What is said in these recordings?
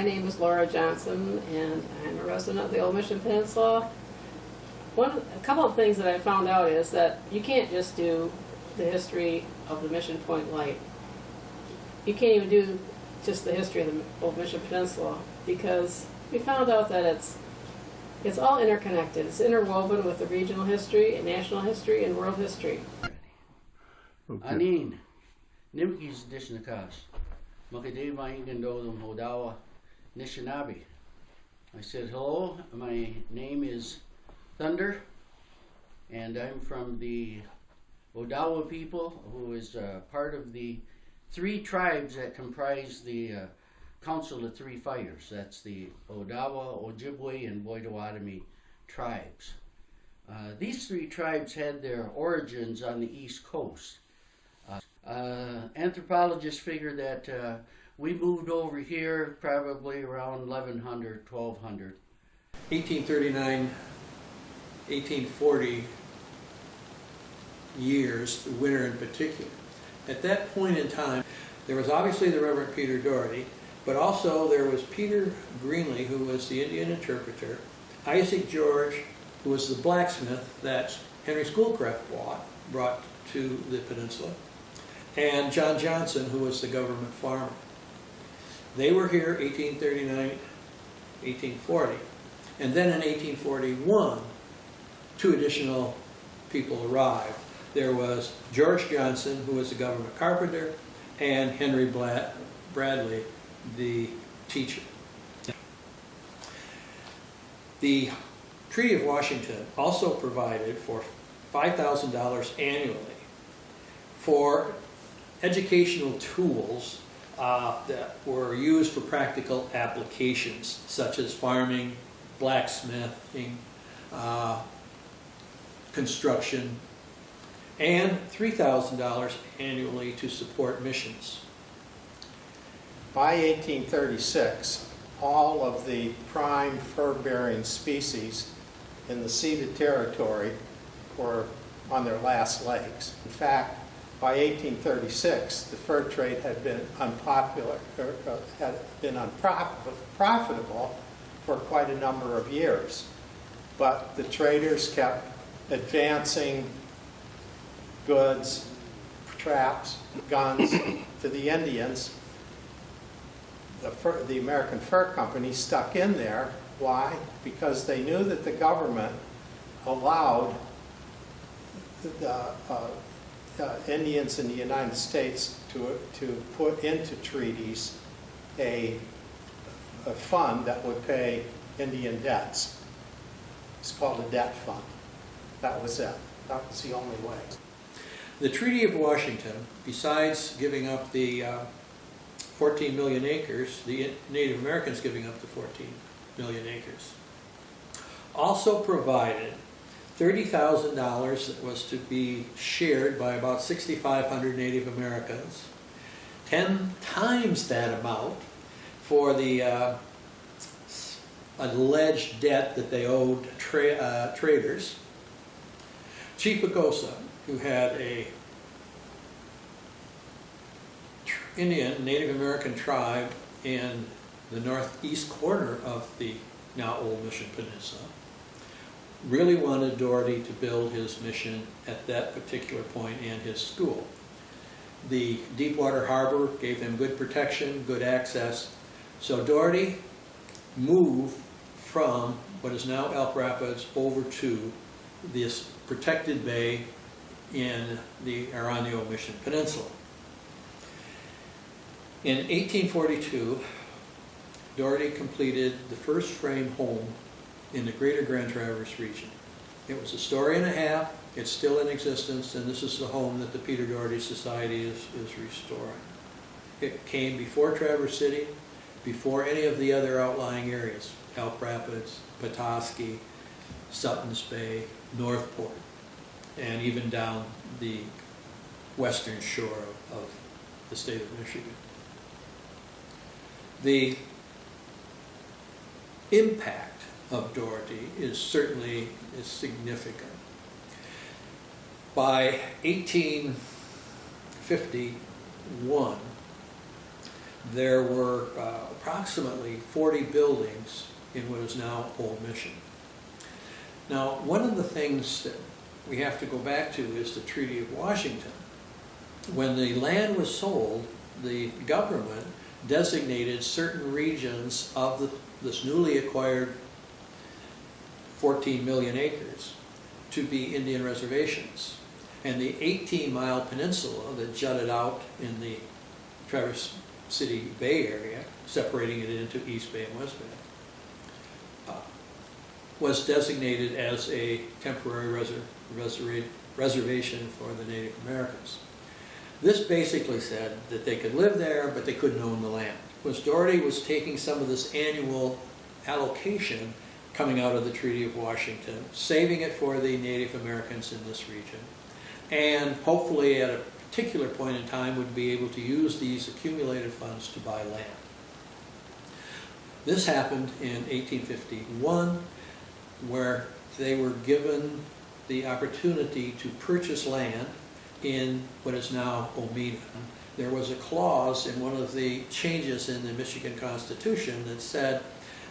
My name is Laura Johnson, and I'm a resident of the Old Mission Peninsula. A couple of things that I found out is that you can't just do the history of the Mission Point Light. You can't even do just the history of the Old Mission Peninsula, because we found out that it's all interconnected. It's interwoven with the regional history, and national history, and world history. Anin, Nimkis Dishnakash, Makadeva Ingandodum Ottawa, Aneshnaebek. I said, hello, my name is Thunder, and I'm from the Ottawa people, who is part of the 3 tribes that comprise the Council of 3 Fires. That's the Ottawa, Ojibwe, and Pottawatomis tribes. These 3 tribes had their origins on the East Coast. Anthropologists figure that we moved over here probably around 1100, 1200. 1839, 1840 years, the winter in particular. At that point in time, there was obviously the Reverend Peter Doherty, but also there was Peter Greenlee, who was the Indian interpreter, Isaac George, who was the blacksmith that Henry Schoolcraft brought to the peninsula, and John Johnson, who was the government farmer. They were here 1839, 1840, and then in 1841, 2 additional people arrived. There was George Johnson, who was the government carpenter, and Henry Bradley, the teacher. The Treaty of Washington also provided for $5,000 annually for educational tools that were used for practical applications, such as farming, blacksmithing, construction, and $3,000 annually to support missions. By 1836, all of the prime fur-bearing species in the ceded territory were on their last legs. In fact, by 1836, the fur trade had been unpopular, or had been unprofitable for quite a number of years. But the traders kept advancing goods, traps, guns to the Indians. The American Fur Company stuck in there. Why? Because they knew that the government allowed the Indians in the United States to put into treaties a fund that would pay Indian debts. It's called a debt fund. That was it. That was the only way. The Treaty of Washington, besides giving up the 14 million acres, the Native Americans giving up the 14 million acres, also provided $30,000 that was to be shared by about 6,500 Native Americans, 10 times that amount for the alleged debt that they owed traders. Chippewa, who had a Indian Native American tribe in the northeast corner of the now Old Mission Peninsula, really wanted Doherty to build his mission at that particular point and his school. The Deepwater Harbor gave them good protection, good access, so Doherty moved from what is now Elk Rapids over to this protected bay in the Old Mission Peninsula. In 1842, Doherty completed the first frame home in the greater Grand Traverse region. It was a story and a half, it's still in existence, and this is the home that the Peter Doherty Society is restoring. It came before Traverse City, before any of the other outlying areas, Elk Rapids, Petoskey, Sutton's Bay, Northport, and even down the western shore of the state of Michigan. The impact of Doherty is certainly significant. By 1851, there were approximately 40 buildings in what is now Old Mission. Now, one of the things that we have to go back to is the Treaty of Washington. When the land was sold, the government designated certain regions of this newly acquired 14 million acres to be Indian reservations. And the 18-mile peninsula that jutted out in the Traverse City Bay area, separating it into East Bay and West Bay, was designated as a temporary reservation for the Native Americans. This basically said that they could live there, but they couldn't own the land. Doherty was taking some of this annual allocation coming out of the Treaty of Washington, saving it for the Native Americans in this region, and hopefully at a particular point in time would be able to use these accumulated funds to buy land. This happened in 1851, where they were given the opportunity to purchase land in what is now Oneida. There was a clause in one of the changes in the Michigan Constitution that said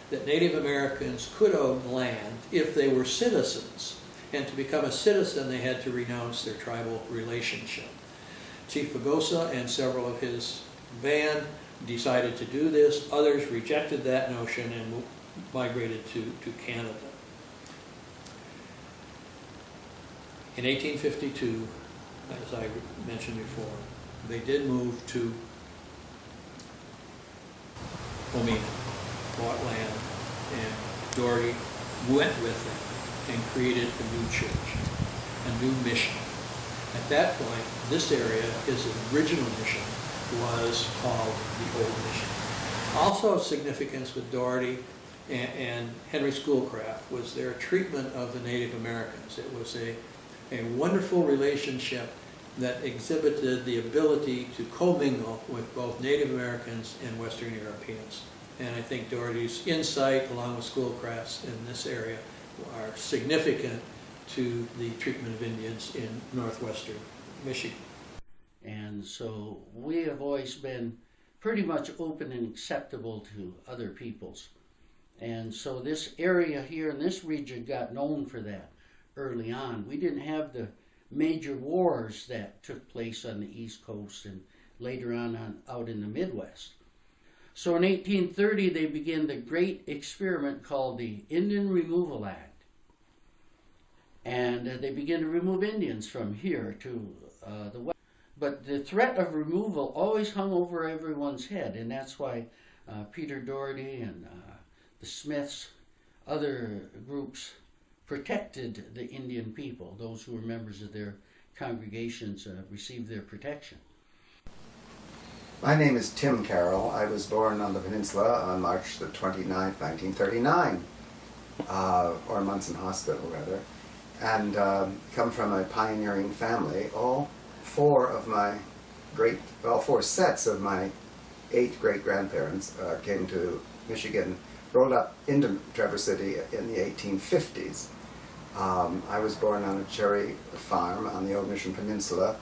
that Native Americans could own land if they were citizens, and to become a citizen they had to renounce their tribal relationship. Chief Pagosa and several of his band decided to do this. Others rejected that notion and migrated to Canada. In 1852, as I mentioned before, they did move to Oneida, bought land, and Doherty went with them and created a new church, a new mission. At that point, this area, his original mission, was called the Old Mission. Also of significance with Doherty and Henry Schoolcraft was their treatment of the Native Americans. It was a wonderful relationship that exhibited the ability to commingle with both Native Americans and Western Europeans. And I think Doherty's insight, along with Schoolcraft's in this area, are significant to the treatment of Indians in northwestern Michigan. And so we have always been pretty much open and acceptable to other peoples. And so this area here in this region got known for that early on. We didn't have the major wars that took place on the East Coast and later on out in the Midwest. So in 1830 they began the great experiment called the Indian Removal Act. And they began to remove Indians from here to the west. But the threat of removal always hung over everyone's head, and that's why Peter Doherty and the Smiths, other groups, protected the Indian people. Those who were members of their congregations received their protection. My name is Tim Carroll. I was born on the peninsula on March the 29th, 1939, or Munson Hospital, rather, and come from a pioneering family. All four sets of my 8 great-grandparents came to Michigan, rolled up into Traverse City in the 1850s. I was born on a cherry farm on the Old Mission Peninsula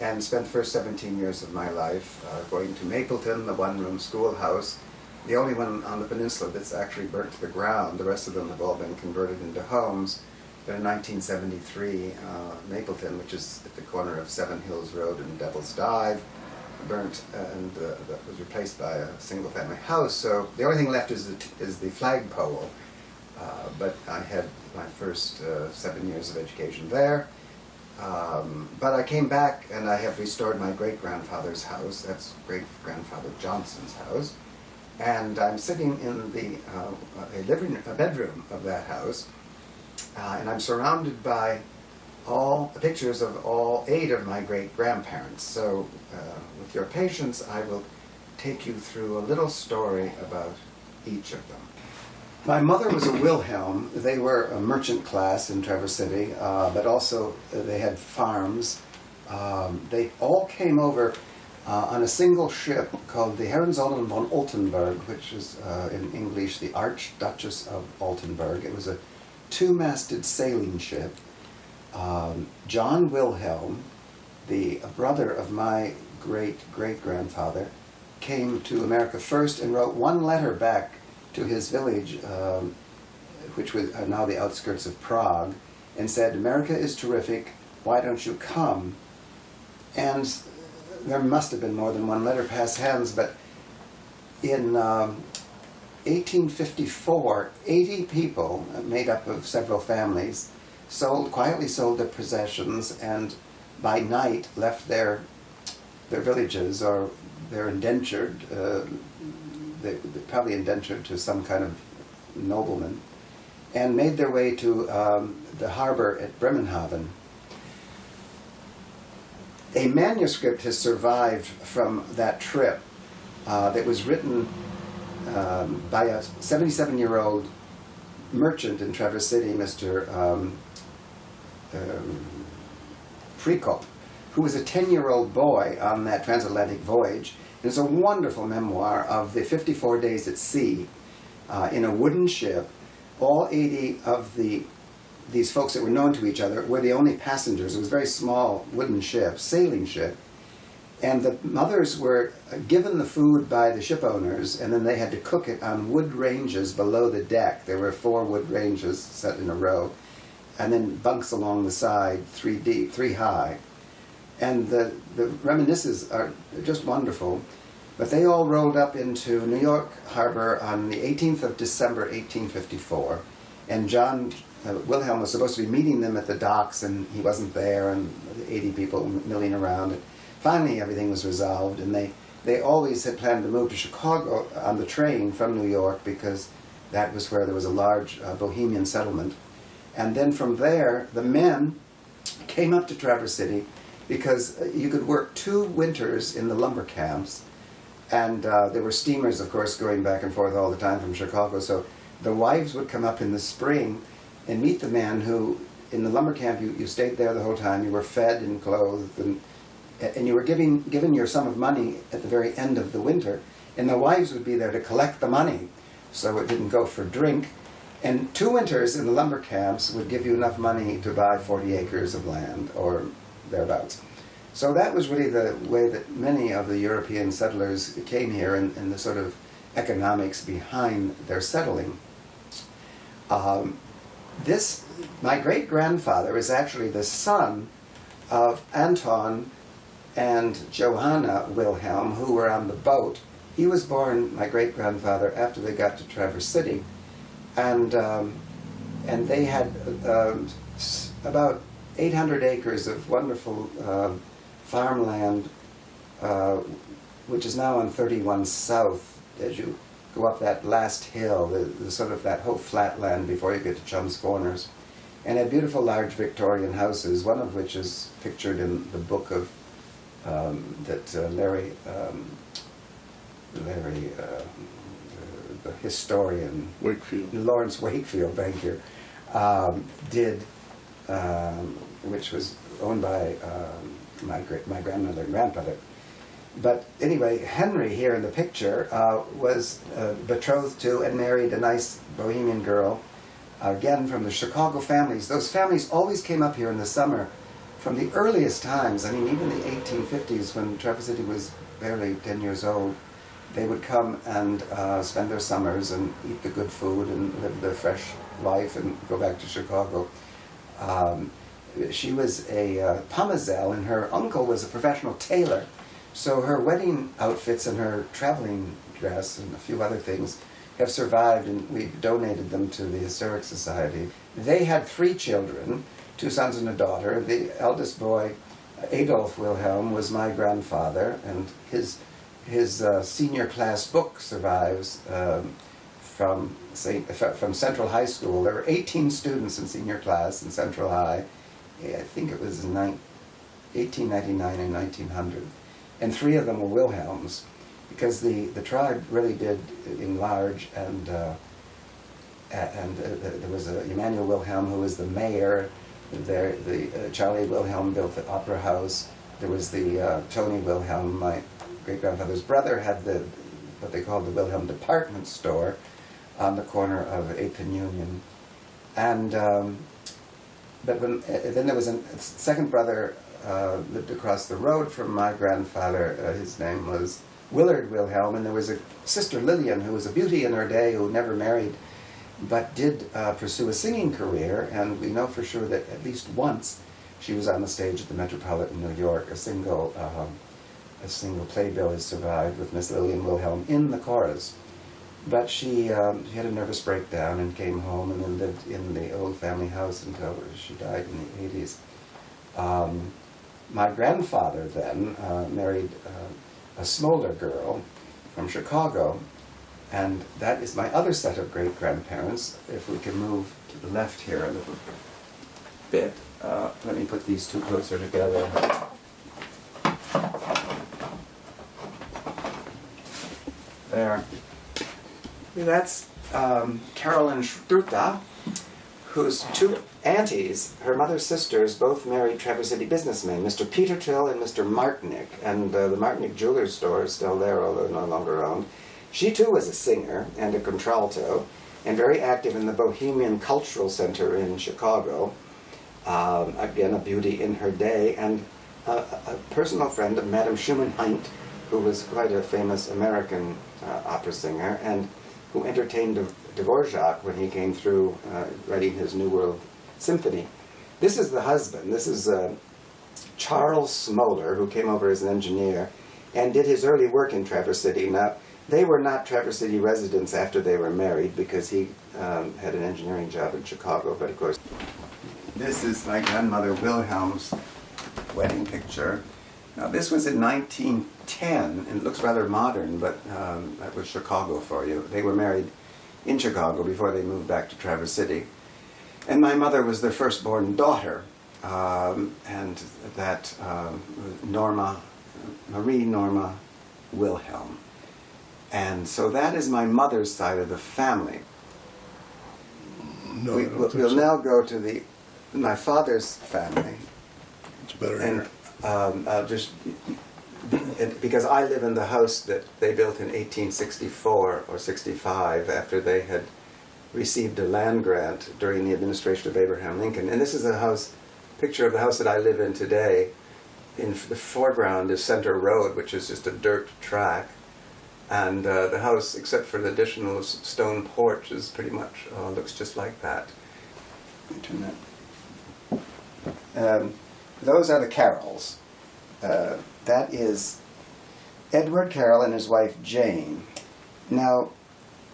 and spent the first 17 years of my life going to Mapleton, the one-room schoolhouse, the only one on the peninsula that's actually burnt to the ground. The rest of them have all been converted into homes. But in 1973, Mapleton, which is at the corner of Seven Hills Road and Devil's Dive, burnt and that was replaced by a single-family house. So the only thing left is the flagpole. But I had my first 7 years of education there. But I came back and I have restored my great-grandfather's house. That's great-grandfather Johnson's house. And I'm sitting in a bedroom of that house. And I'm surrounded by all the pictures of all 8 of my great-grandparents. So with your patience, I will take you through a little story about each of them. My mother was a Wilhelm. They were a merchant class in Traverse City, but also they had farms. They all came over on a single ship called the Herrenzollern von Altenburg, which is in English the Archduchess of Altenburg. It was a 2-masted sailing ship. John Wilhelm, the brother of my great-great-grandfather, came to America first and wrote one letter back to his village, which was now the outskirts of Prague, and said, "America is terrific, why don't you come?" And there must have been more than one letter pass hands, but in 1854, 80 people, made up of several families, quietly sold their possessions, and by night left their villages, or they're indentured, they're probably indentured to some kind of nobleman, and made their way to the harbor at Bremenhaven. A manuscript has survived from that trip that was written by a 77-year-old merchant in Traverse City, Mr. Prikop, who was a 10-year-old boy on that transatlantic voyage. It's a wonderful memoir of the 54 days at sea in a wooden ship. All 80 of these folks that were known to each other were the only passengers. It was a very small wooden ship, sailing ship. And the mothers were given the food by the ship owners, and then they had to cook it on wood ranges below the deck. There were 4 wood ranges set in a row, and then bunks along the side, 3 deep, 3 high. And the reminiscences are just wonderful. But they all rolled up into New York Harbor on the 18th of December, 1854. And John Wilhelm was supposed to be meeting them at the docks, and he wasn't there, and 80 people milling around. And finally, everything was resolved, and they always had planned to move to Chicago on the train from New York, because that was where there was a large Bohemian settlement. And then from there, the men came up to Traverse City, because you could work 2 winters in the lumber camps, and there were steamers, of course, going back and forth all the time from Chicago. So the wives would come up in the spring and meet the men who, in the lumber camp, you stayed there the whole time. You were fed and clothed, and you were given your sum of money at the very end of the winter. And the wives would be there to collect the money, so it didn't go for drink. And 2 winters in the lumber camps would give you enough money to buy 40 acres of land, or thereabouts. So that was really the way that many of the European settlers came here, and the sort of economics behind their settling. My great-grandfather is actually the son of Anton and Johanna Wilhelm, who were on the boat. He was born, my great-grandfather, after they got to Traverse City, and they had about 800 acres of wonderful farmland, which is now on 31 South, as you go up that last hill, the sort of that whole flat land before you get to Chum's Corners, and had beautiful large Victorian houses, one of which is pictured in the book of Larry, the historian, Wakefield. Lawrence Wakefield, thank you, did, which was owned by my grandmother and grandfather. But anyway, Henry here in the picture was betrothed to and married a nice Bohemian girl, again from the Chicago families. Those families always came up here in the summer from the earliest times. I mean, even the 1850s, when Traverse City was barely 10 years old, they would come and spend their summers and eat the good food and live their fresh life and go back to Chicago. She was a Pomazelle, and her uncle was a professional tailor. So her wedding outfits and her traveling dress and a few other things have survived, and we've donated them to the Historic Society. They had 3 children, 2 sons and a daughter. The eldest boy, Adolf Wilhelm, was my grandfather, and his senior class book survives from Central High School. There were 18 students in senior class in Central High. I think it was in 1899 and 1900. And 3 of them were Wilhelms, because the tribe really did enlarge, and there was Emanuel Wilhelm, who was the mayor. Charlie Wilhelm built the Opera House. There was the Tony Wilhelm, my great-grandfather's brother, had what they called the Wilhelm Department Store on the corner of 8th and Union. And but then there was a second brother lived across the road from my grandfather. His name was Willard Wilhelm, and there was a sister Lillian who was a beauty in her day who never married but did pursue a singing career, and we know for sure that at least once she was on the stage at the Metropolitan New York. A single playbill has survived with Miss Lillian Wilhelm in the chorus. But she had a nervous breakdown and came home and then lived in the old family house until she died in the 80s. My grandfather then married a Smolder girl from Chicago, and that is my other set of great-grandparents. If we can move to the left here a little bit. Let me put these two closer together. There. That's Carolyn Struta, whose two aunties, her mother's sisters, both married Traverse City businessmen, Mr. Peter Till and Mr. Martinick, and the Martinick Jewelers store is still there, although no longer owned. She too was a singer and a contralto, and very active in the Bohemian Cultural Center in Chicago. Again, a beauty in her day, and a personal friend of Madame Schumann-Heint, who was quite a famous American opera singer, and who entertained Dvorak when he came through writing his New World Symphony. This is the husband. This is Charles Smolder, who came over as an engineer and did his early work in Traverse City. Now, they were not Traverse City residents after they were married because he had an engineering job in Chicago, but of course. This is my grandmother Wilhelm's wedding picture. Now, this was in 1910, and it looks rather modern, but that was Chicago for you. They were married in Chicago before they moved back to Traverse City. And my mother was their firstborn daughter, and that Marie Norma Wilhelm. And so that is my mother's side of the family. No, We'll now go to my father's family. It's better And here. I'll just, because I live in the house that they built in 1864 or 65 after they had received a land grant during the administration of Abraham Lincoln. And this is a picture of the house that I live in today. In the foreground is Center Road, which is just a dirt track. And the house, except for the additional stone porch, is pretty much, looks just like that. Let me turn that. Those are the Carrolls. That is Edward Carroll and his wife Jane. Now,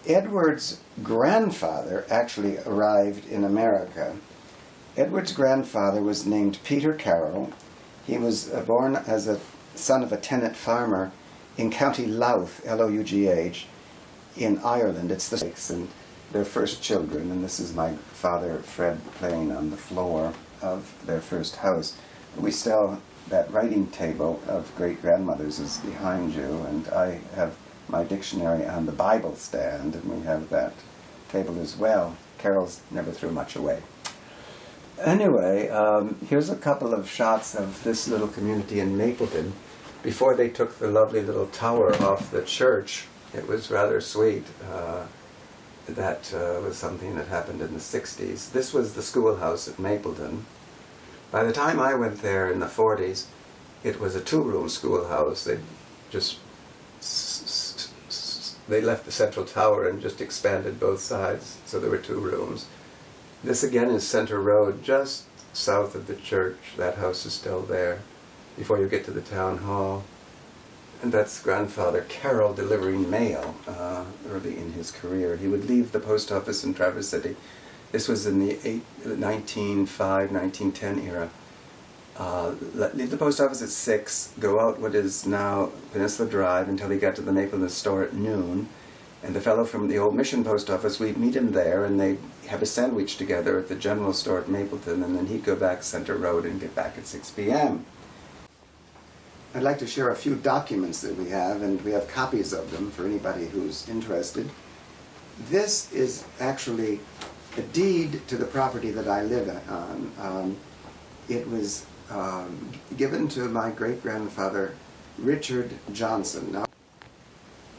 Edward's grandfather actually arrived in America. Edward's grandfather was named Peter Carroll. He was born as a son of a tenant farmer in County Louth, L-O-U-G-H, in Ireland. It's the six and their first children, and this is my father, Fred, playing on the floor of their first house. We still, that writing table of great-grandmothers is behind you, and I have my dictionary on the Bible stand, and we have that table as well. Carol's never threw much away. Anyway, here's a couple of shots of this little community in Mapleton. Before they took the lovely little tower off the church, it was rather sweet. That was something that happened in the 60s. This was the schoolhouse at Mapleton. By the time I went there in the 40s, it was a two-room schoolhouse. They just they left the central tower and just expanded both sides, so there were two rooms. This again is Center Road, just south of the church. That house is still there before you get to the town hall. And that's grandfather Carroll delivering mail early in his career. He would leave the post office in Traverse City. This was in the 1905, 1910 era. Leave the post office at 6, go out what is now Peninsula Drive until he got to the Mapleton store at noon. And the fellow from the Old Mission post office, we'd meet him there, and they'd have a sandwich together at the general store at Mapleton, and then he'd go back Center Road and get back at 6 p.m. I'd like to share a few documents that we have, and we have copies of them for anybody who's interested. This is actually a deed to the property that I live on. It was given to my great-grandfather, Richard Johnson. Now,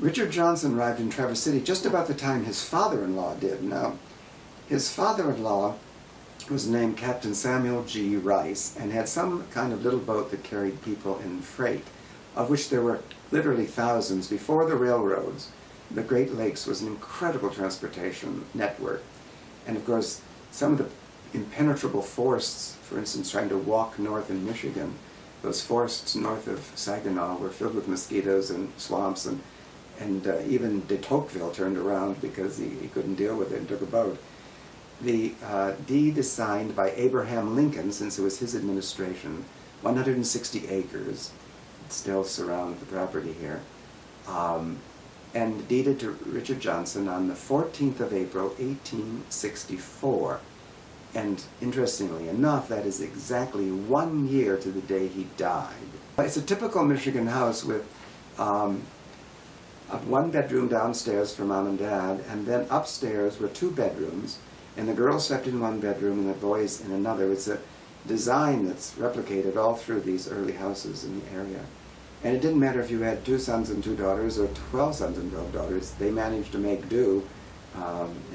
Richard Johnson arrived in Traverse City just about the time his father-in-law did. Now, his father-in-law was named Captain Samuel G. Rice and had some kind of little boat that carried people in freight. of which there were literally thousands. Before the railroads, the Great Lakes was an incredible transportation network. And of course, some of the impenetrable forests, for instance, trying to walk north in Michigan, those forests north of Saginaw were filled with mosquitoes and swamps, and even de Tocqueville turned around because he couldn't deal with it and took a boat. The deed is signed by Abraham Lincoln, since it was his administration, 160 acres still surround the property here, and deeded to Richard Johnson on the 14th of April, 1864. And interestingly enough, that is exactly 1 year to the day he died. It's a typical Michigan house with a one-bedroom downstairs for Mom and Dad, and then upstairs were 2 bedrooms, and the girls slept in one bedroom and the boys in another. It's a design that's replicated all through these early houses in the area. And it didn't matter if you had 2 sons and 2 daughters or 12 sons and 12 daughters, they managed to make do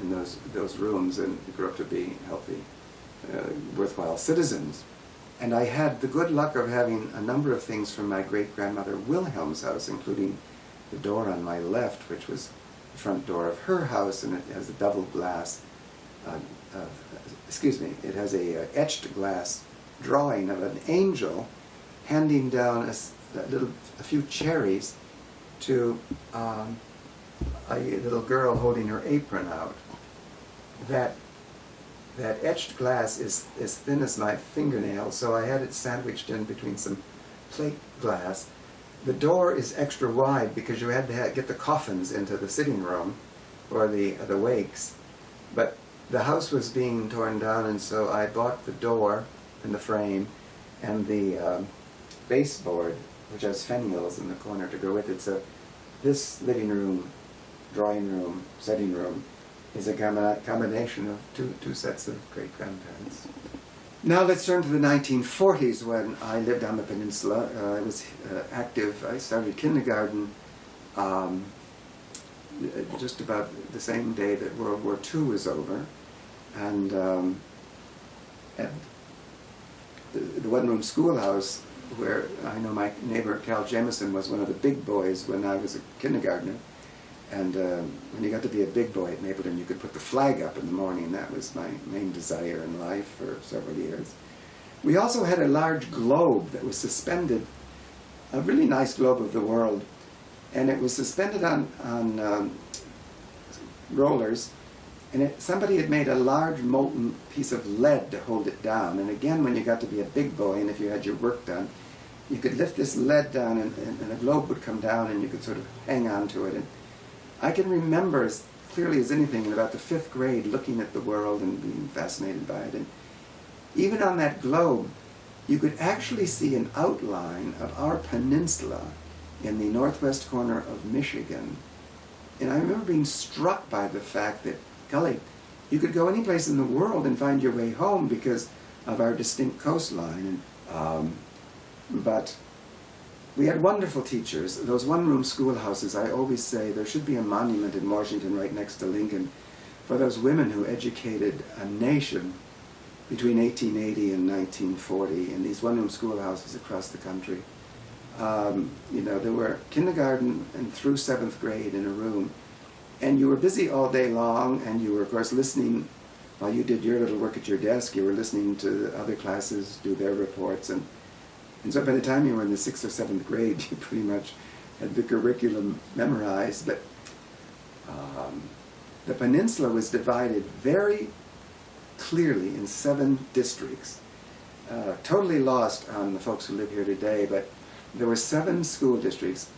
in those rooms and grew up to be healthy, worthwhile citizens. And I had the good luck of having a number of things from my great-grandmother Wilhelm's house, including the door on my left, which was the front door of her house, and it has a double glass, it has a etched glass drawing of an angel handing down a few cherries to a little girl holding her apron out. That etched glass is as thin as my fingernail, so I had it sandwiched in between some plate glass. The door is extra wide because you had to get the coffins into the sitting room or the wakes. But the house was being torn down, and so I bought the door and the frame and the baseboard, which has fenwheels in the corner to go with it. So this living room, drawing room, setting room is a combination of two sets of great-grandparents. Now let's turn to the 1940s, when I lived on the peninsula. I was active. I started kindergarten just about the same day that World War II was over. And the one-room schoolhouse, where I know my neighbor Cal Jameson was one of the big boys when I was a kindergartner. And when you got to be a big boy at Mapleton, you could put the flag up in the morning. That was my main desire in life for several years. We also had a large globe that was suspended, a really nice globe of the world, and it was suspended on rollers, and somebody had made a large molten piece of lead to hold it down. And again, when you got to be a big boy, and if you had your work done, you could lift this lead down, and the globe would come down, and you could sort of hang on to it. And I can remember as clearly as anything in about the 5th grade looking at the world and being fascinated by it. And even on that globe, you could actually see an outline of our peninsula in the northwest corner of Michigan. And I remember being struck by the fact that, golly, you could go any place in the world and find your way home because of our distinct coastline. But we had wonderful teachers. Those one-room schoolhouses, I always say there should be a monument in Washington right next to Lincoln for those women who educated a nation between 1880 and 1940 in these one-room schoolhouses across the country. You know, there were kindergarten and through 7th grade in a room, and you were busy all day long, and you were, of course, listening while you did your little work at your desk. You were listening to the other classes do their reports, and so by the time you were in the 6th or 7th grade, you pretty much had the curriculum memorized. But the peninsula was divided very clearly in 7 districts. Totally lost on the folks who live here today, but there were 7 school districts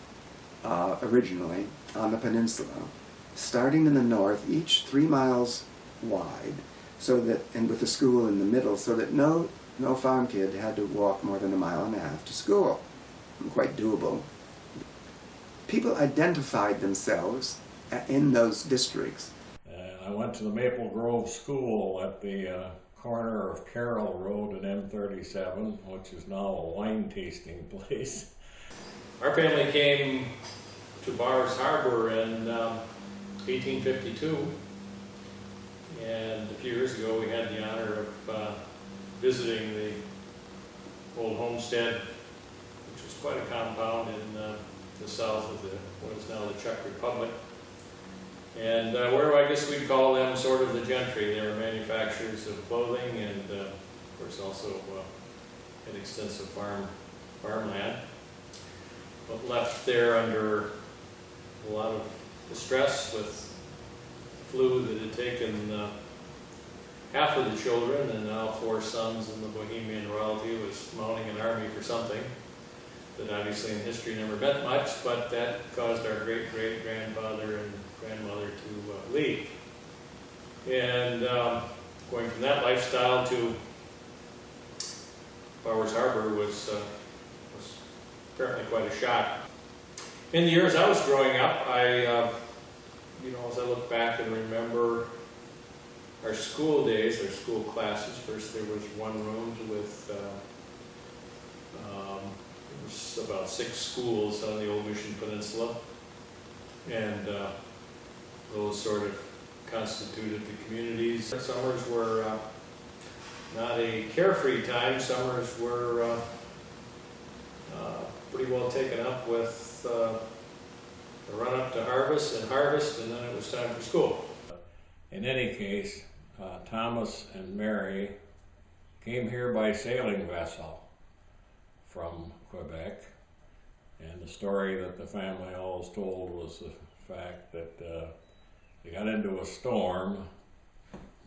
originally on the peninsula, starting in the north, each 3 miles wide, so that, and with the school in the middle, so that no farm kid had to walk more than 1.5 miles to school. Quite doable. People identified themselves in those districts. I went to the Maple Grove School at the corner of Carroll Road and M37, which is now a wine tasting place. Our family came to Bars Harbor in 1852, and a few years ago we had the honor of visiting the old homestead, which was quite a compound in the south of what is now the Czech Republic. And where I guess we'd call them sort of the gentry. They were manufacturers of clothing and, of course, also an extensive farmland. But left there under a lot of distress with flu that had taken half of the children, and now 4 sons, and the Bohemian royalty was mounting an army for something that obviously in history never meant much, but that caused our great-great-grandfather and grandmother to leave. And going from that lifestyle to Bowers Harbor was apparently quite a shock. In the years I was growing up, you know, as I look back and remember our school days, our school classes, first there was one room with, it was about 6 schools on the Old Mission Peninsula, and those sort of constituted the communities. Summers were not a carefree time. Summers were pretty well taken up with the run up to harvest, and then it was time for school. In any case, Thomas and Mary came here by sailing vessel from Quebec, and the story that the family always told was the fact that they got into a storm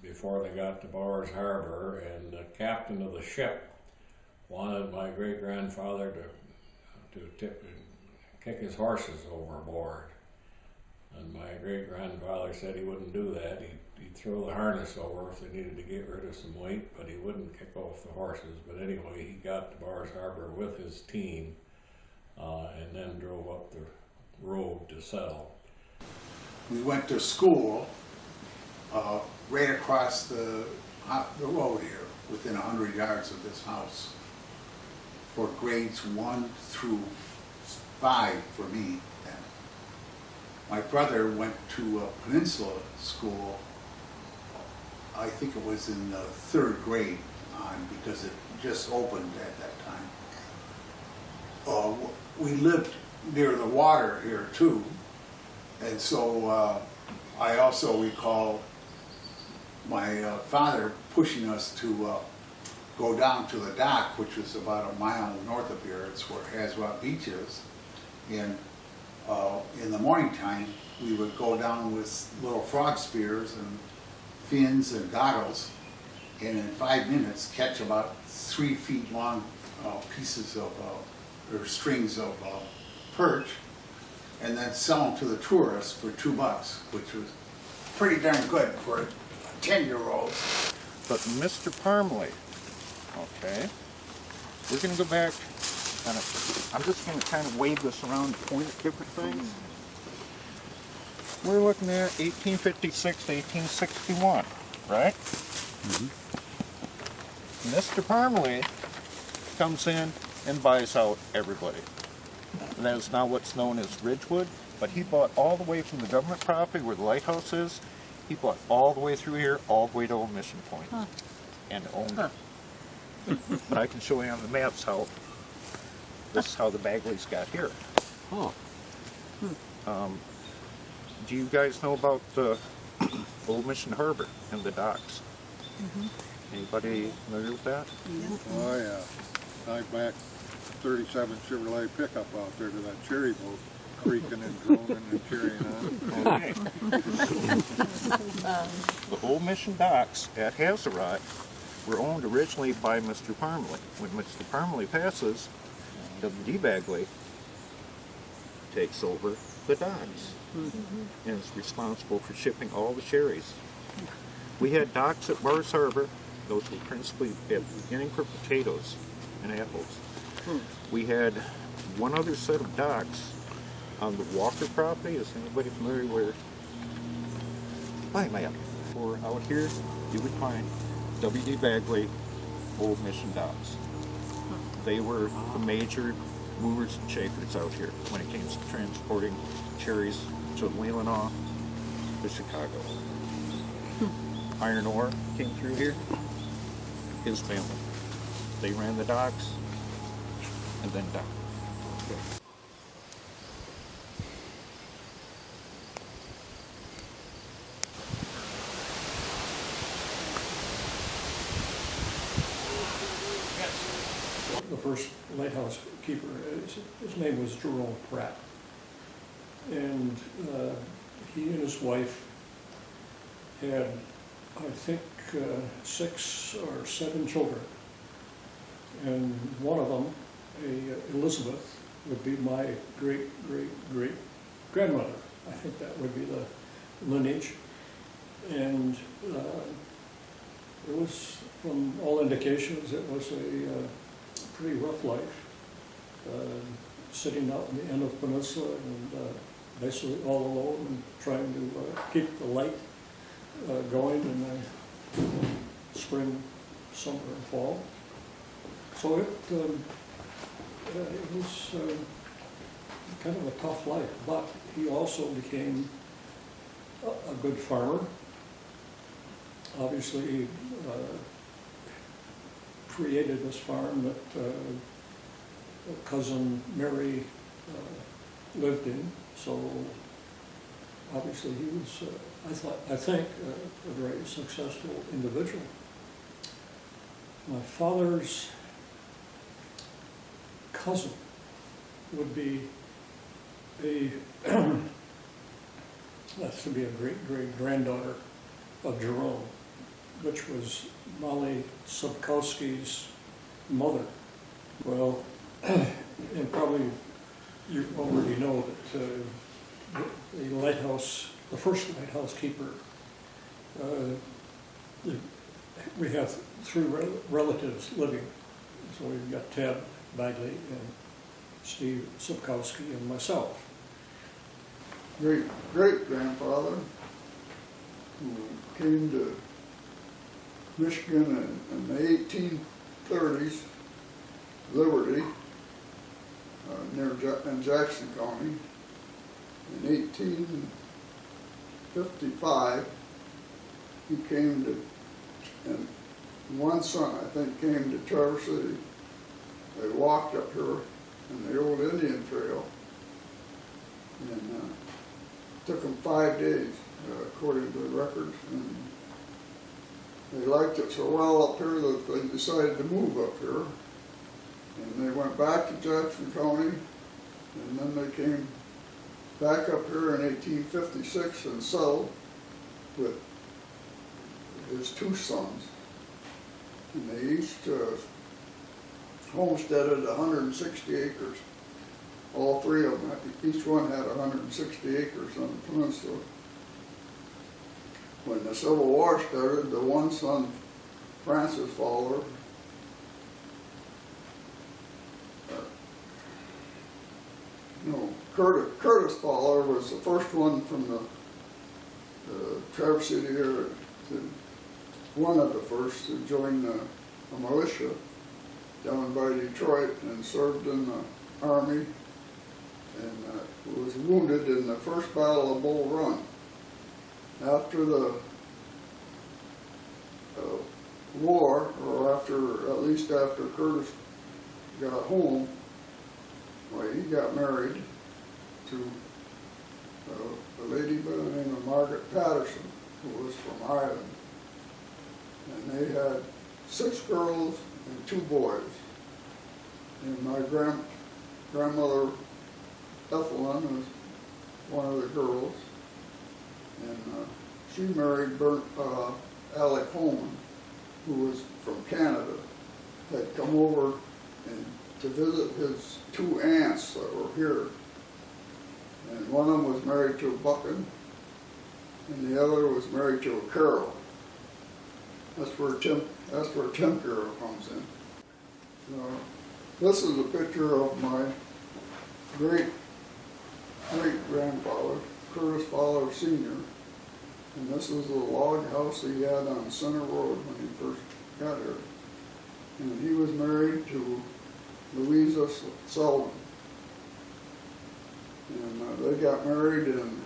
before they got to Bowers Harbor, and the captain of the ship wanted my great-grandfather to kick his horses overboard. And my great-grandfather said he wouldn't do that. He'd throw the harness over if they needed to get rid of some weight, but he wouldn't kick off the horses. But anyway, he got to Bowers Harbor with his team and then drove up the road to settle. We went to school right across the road here, within 100 yards of this house, for grades 1 through 5 for me. My brother went to a peninsula school, I think it was in the 3rd grade on, because it just opened at that time. We lived near the water here too, and so I also recall my father pushing us to go down to the dock, which was about a mile north of here. It's where Haswell Beach is. And in the morning time, we would go down with little frog spears and fins and goggles, and in 5 minutes catch about 3 feet long pieces of, or strings of perch, and then sell them to the tourists for $2, which was pretty darn good for a 10-year-old. But Mr. Parmley, okay, we're going to go back, and I'm just going to kind of wave this around and point at different things. We're looking at 1856 to 1861, right? Mr. Parmley comes in and buys out everybody. And that is now what's known as Ridgewood, but he bought all the way from the government property where the lighthouse is. He bought all the way through here, all the way to Old Mission Point, and owned it. But I can show you on the maps how, this is how the Bagleys got here. Do you guys know about the Old Mission Harbor and the docks? Anybody familiar with that? Oh yeah, I back 37 Chevrolet pickup out there to that cherry boat, creaking and droning and carrying on. Okay. The Old Mission docks at Hazerat were owned originally by Mr. Parmley. When Mr. Parmley passes, W.D. Bagley takes over the docks and is responsible for shipping all the cherries. We had docks at Bowers Harbor. Those were principally at the beginning for potatoes and apples. We had one other set of docks on the Walker property. Is anybody familiar where? My map. Or out here, you would find W.D. Bagley Old Mission docks. They were the major movers and shakers out here when it came to transporting cherries to Leelanau to Chicago. Iron ore came through here. His family. They ran the docks and then down. The first lighthouse keeper, his name was Jerome Pratt. And he and his wife had, I think, 6 or 7 children. And one of them, Elizabeth, would be my great-great-great-grandmother. I think that would be the lineage. And it was, from all indications, it was a pretty rough life, sitting out in the end of the peninsula and basically all alone and trying to keep the light going in the spring, summer, and fall. So it was kind of a tough life, but he also became a good farmer. Obviously, he created this farm that cousin Mary lived in. So obviously he was, I think, a very successful individual. My father's cousin would be that's to be a great-great-granddaughter of Jerome, which was Molly Subkowski's mother. Well, and probably you already know that the lighthouse, the first lighthouse keeper, we have 3 relatives living. So we've got Ted Bagley and Steve Subkowski and myself. Great-great-grandfather who came to Michigan in the 1830s, Liberty, in Jackson County. In 1855, he came to, and one son, I think, came to Traverse City. They walked up here in the old Indian Trail, and took them 5 days, according to the records. And they liked it so well up here that they decided to move up here. And they went back to Jackson County, and then they came back up here in 1856 and settled with his 2 sons. And they each homesteaded 160 acres. All 3 of them, each one had 160 acres on the peninsula. When the Civil War started, the one son, Francis Fowler, Curtis Fowler was the first one from the Traverse City area, one of the first to join the militia down by Detroit and served in the Army, and was wounded in the first Battle of Bull Run. After the war, or at least after Curtis got home, well, he got married to a lady by the name of Margaret Patterson, who was from Ireland. And they had 6 girls and 2 boys. And my grandmother Ethelyn was one of the girls. And she married Alec Holman, who was from Canada, had come over to visit his 2 aunts that were here. And one of them was married to a Buchan, and the other was married to a Carroll. That's where Tim Carroll comes in. This is a picture of my great-great-grandfather, Curtis Fowler Sr., and this is the log house he had on Center Road when he first got here. And he was married to Louisa Sullivan. And they got married in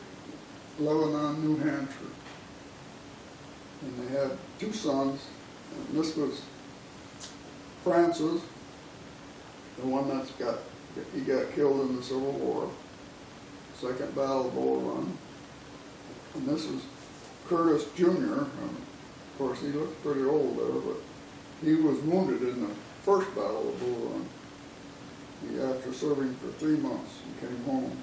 Lebanon, New Hampshire. And they had 2 sons, and this was Francis, the one that's got He got killed in the Civil War, Second Battle of Bull Run. And this is Curtis Jr. Of course, he looks pretty old there, but he was wounded in the First Battle of Bull Run. He, after serving for 3 months, he came home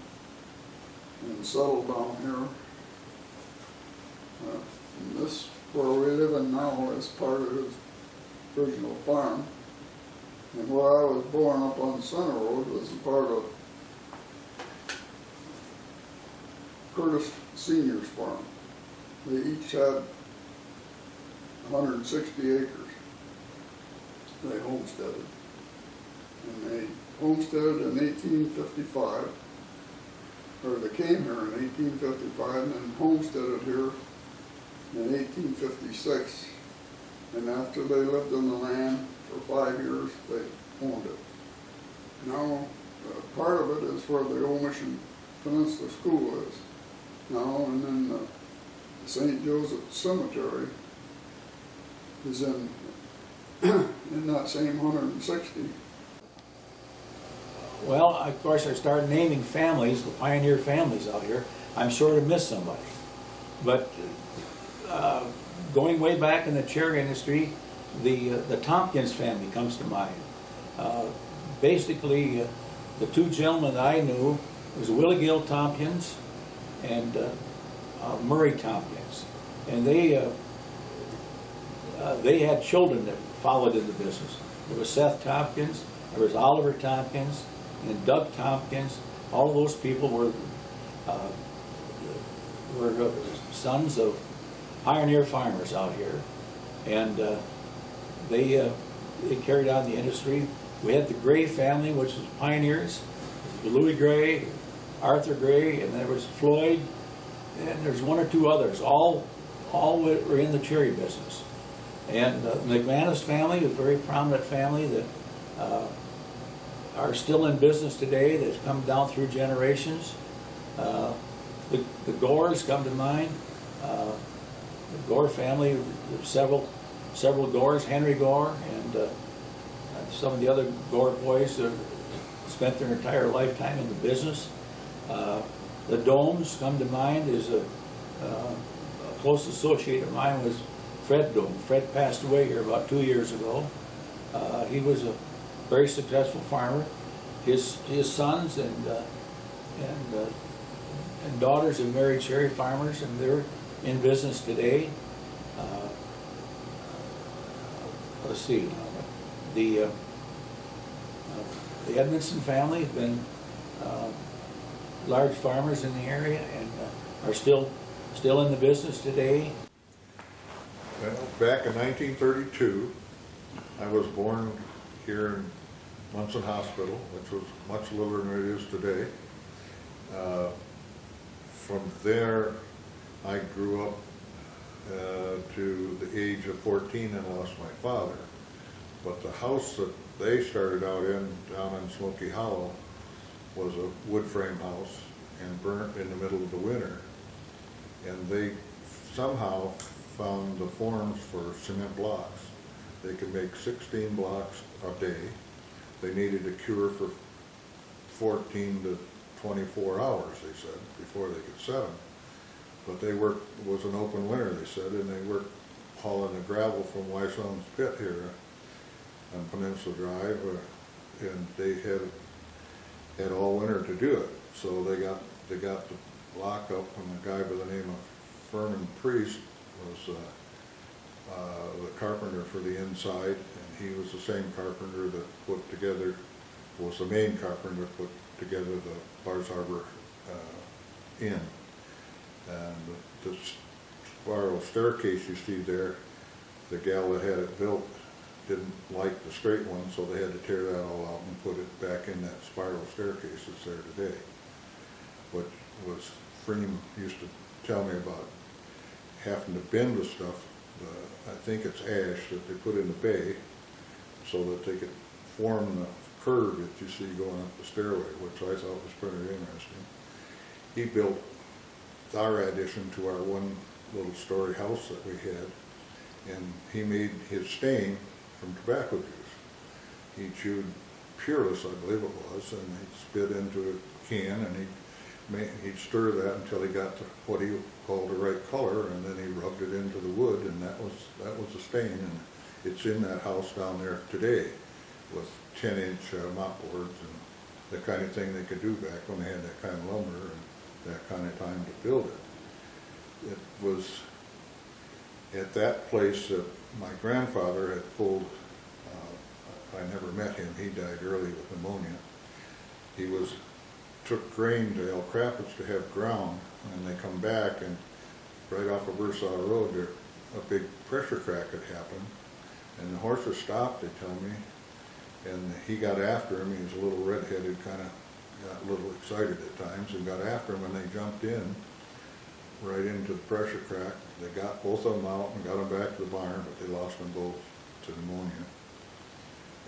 and settled down here. And this, where we live in now, is part of his original farm. And where I was born up on Center Road was a part of Curtis Sr.'s farm. They each had 160 acres. They homesteaded. And they homesteaded in 1855, or they came here in 1855 and then homesteaded here in 1856. And after they lived on the land for 5 years, they owned it. Now, part of it is where the Old Mission Peninsula School is now, and then the St. Joseph Cemetery is in that same 160. Well, of course, I started naming families, the pioneer families out here. I'm sure to miss somebody. But going way back in the cherry industry, the Tompkins family comes to mind. Basically, the two gentlemen that I knew was Willie Gill Tompkins and Murray Tompkins. And they had children that followed in the business. There was Seth Tompkins, there was Oliver Tompkins, and Doug Tompkins. All of those people were sons of pioneer farmers out here, and they carried on the industry. We had the Gray family, which was pioneers. Louis Gray, Arthur Gray, and there was Floyd, and there's one or two others. All were in the cherry business. And the McManus family, a very prominent family that are still in business today. They've come down through generations. The Gores come to mind. The Gore family, several Gores, Henry Gore, and some of the other Gore boys spent their entire lifetime in the business. The Domes come to mind. Is a close associate of mine was Fred Dome. Fred passed away here about 2 years ago. He was a very successful farmer. His sons and daughters have married cherry farmers, and they're in business today. Let's see, the Edmondson family have been large farmers in the area and are still in the business today. Well, back in 1932, I was born here in Munson Hospital, which was much littler than it is today. From there, I grew up to the age of 14 and lost my father. But the house that they started out in, down in Smoky Hollow, was a wood frame house and burnt in the middle of the winter. And they somehow found the forms for cement blocks. They could make 16 blocks a day. They needed a cure for 14 to 24 hours, they said, before they could set them. But they worked, it was an open winter, they said, and they worked hauling the gravel from Wysone's pit here on Peninsula Drive, and they had all winter to do it. So they got the block up, and a guy by the name of Furman Priest was the carpenter for the inside, and he was the same carpenter that put together, was the main carpenter that put together the Bars Harbor Inn. And the spiral staircase you see there, the gal that had it built didn't like the straight one, so they had to tear that all out and put it back in that spiral staircase that's there today. What was Freem used to tell me about having to bend the stuff, I think it's ash that they put in the bay so that they could form the curve that you see going up the stairway, which I thought was pretty interesting. He built our addition to our one little story house that we had, and he made his stain from tobacco juice. He chewed Peerless, I believe it was, and he'd spit into a can, and he'd stir that until he got to what he called the right color, and then he rubbed it into the wood, and that was a stain. And it's in that house down there today with 10-inch mopboards and the kind of thing they could do back when they had that kind of lumber and that kind of time to build it. It was at that place that my grandfather had pulled. I never met him. He died early with pneumonia. He took grain to Elk Rapids to have ground, and they come back, and right off of Bursaw Road there, a big pressure crack had happened, and the horses stopped, they tell me, and he got after him. He was a little red-headed, kind of got a little excited at times, and got after him, and they jumped in right into the pressure crack. They got both of them out and got them back to the barn, but they lost them both to pneumonia.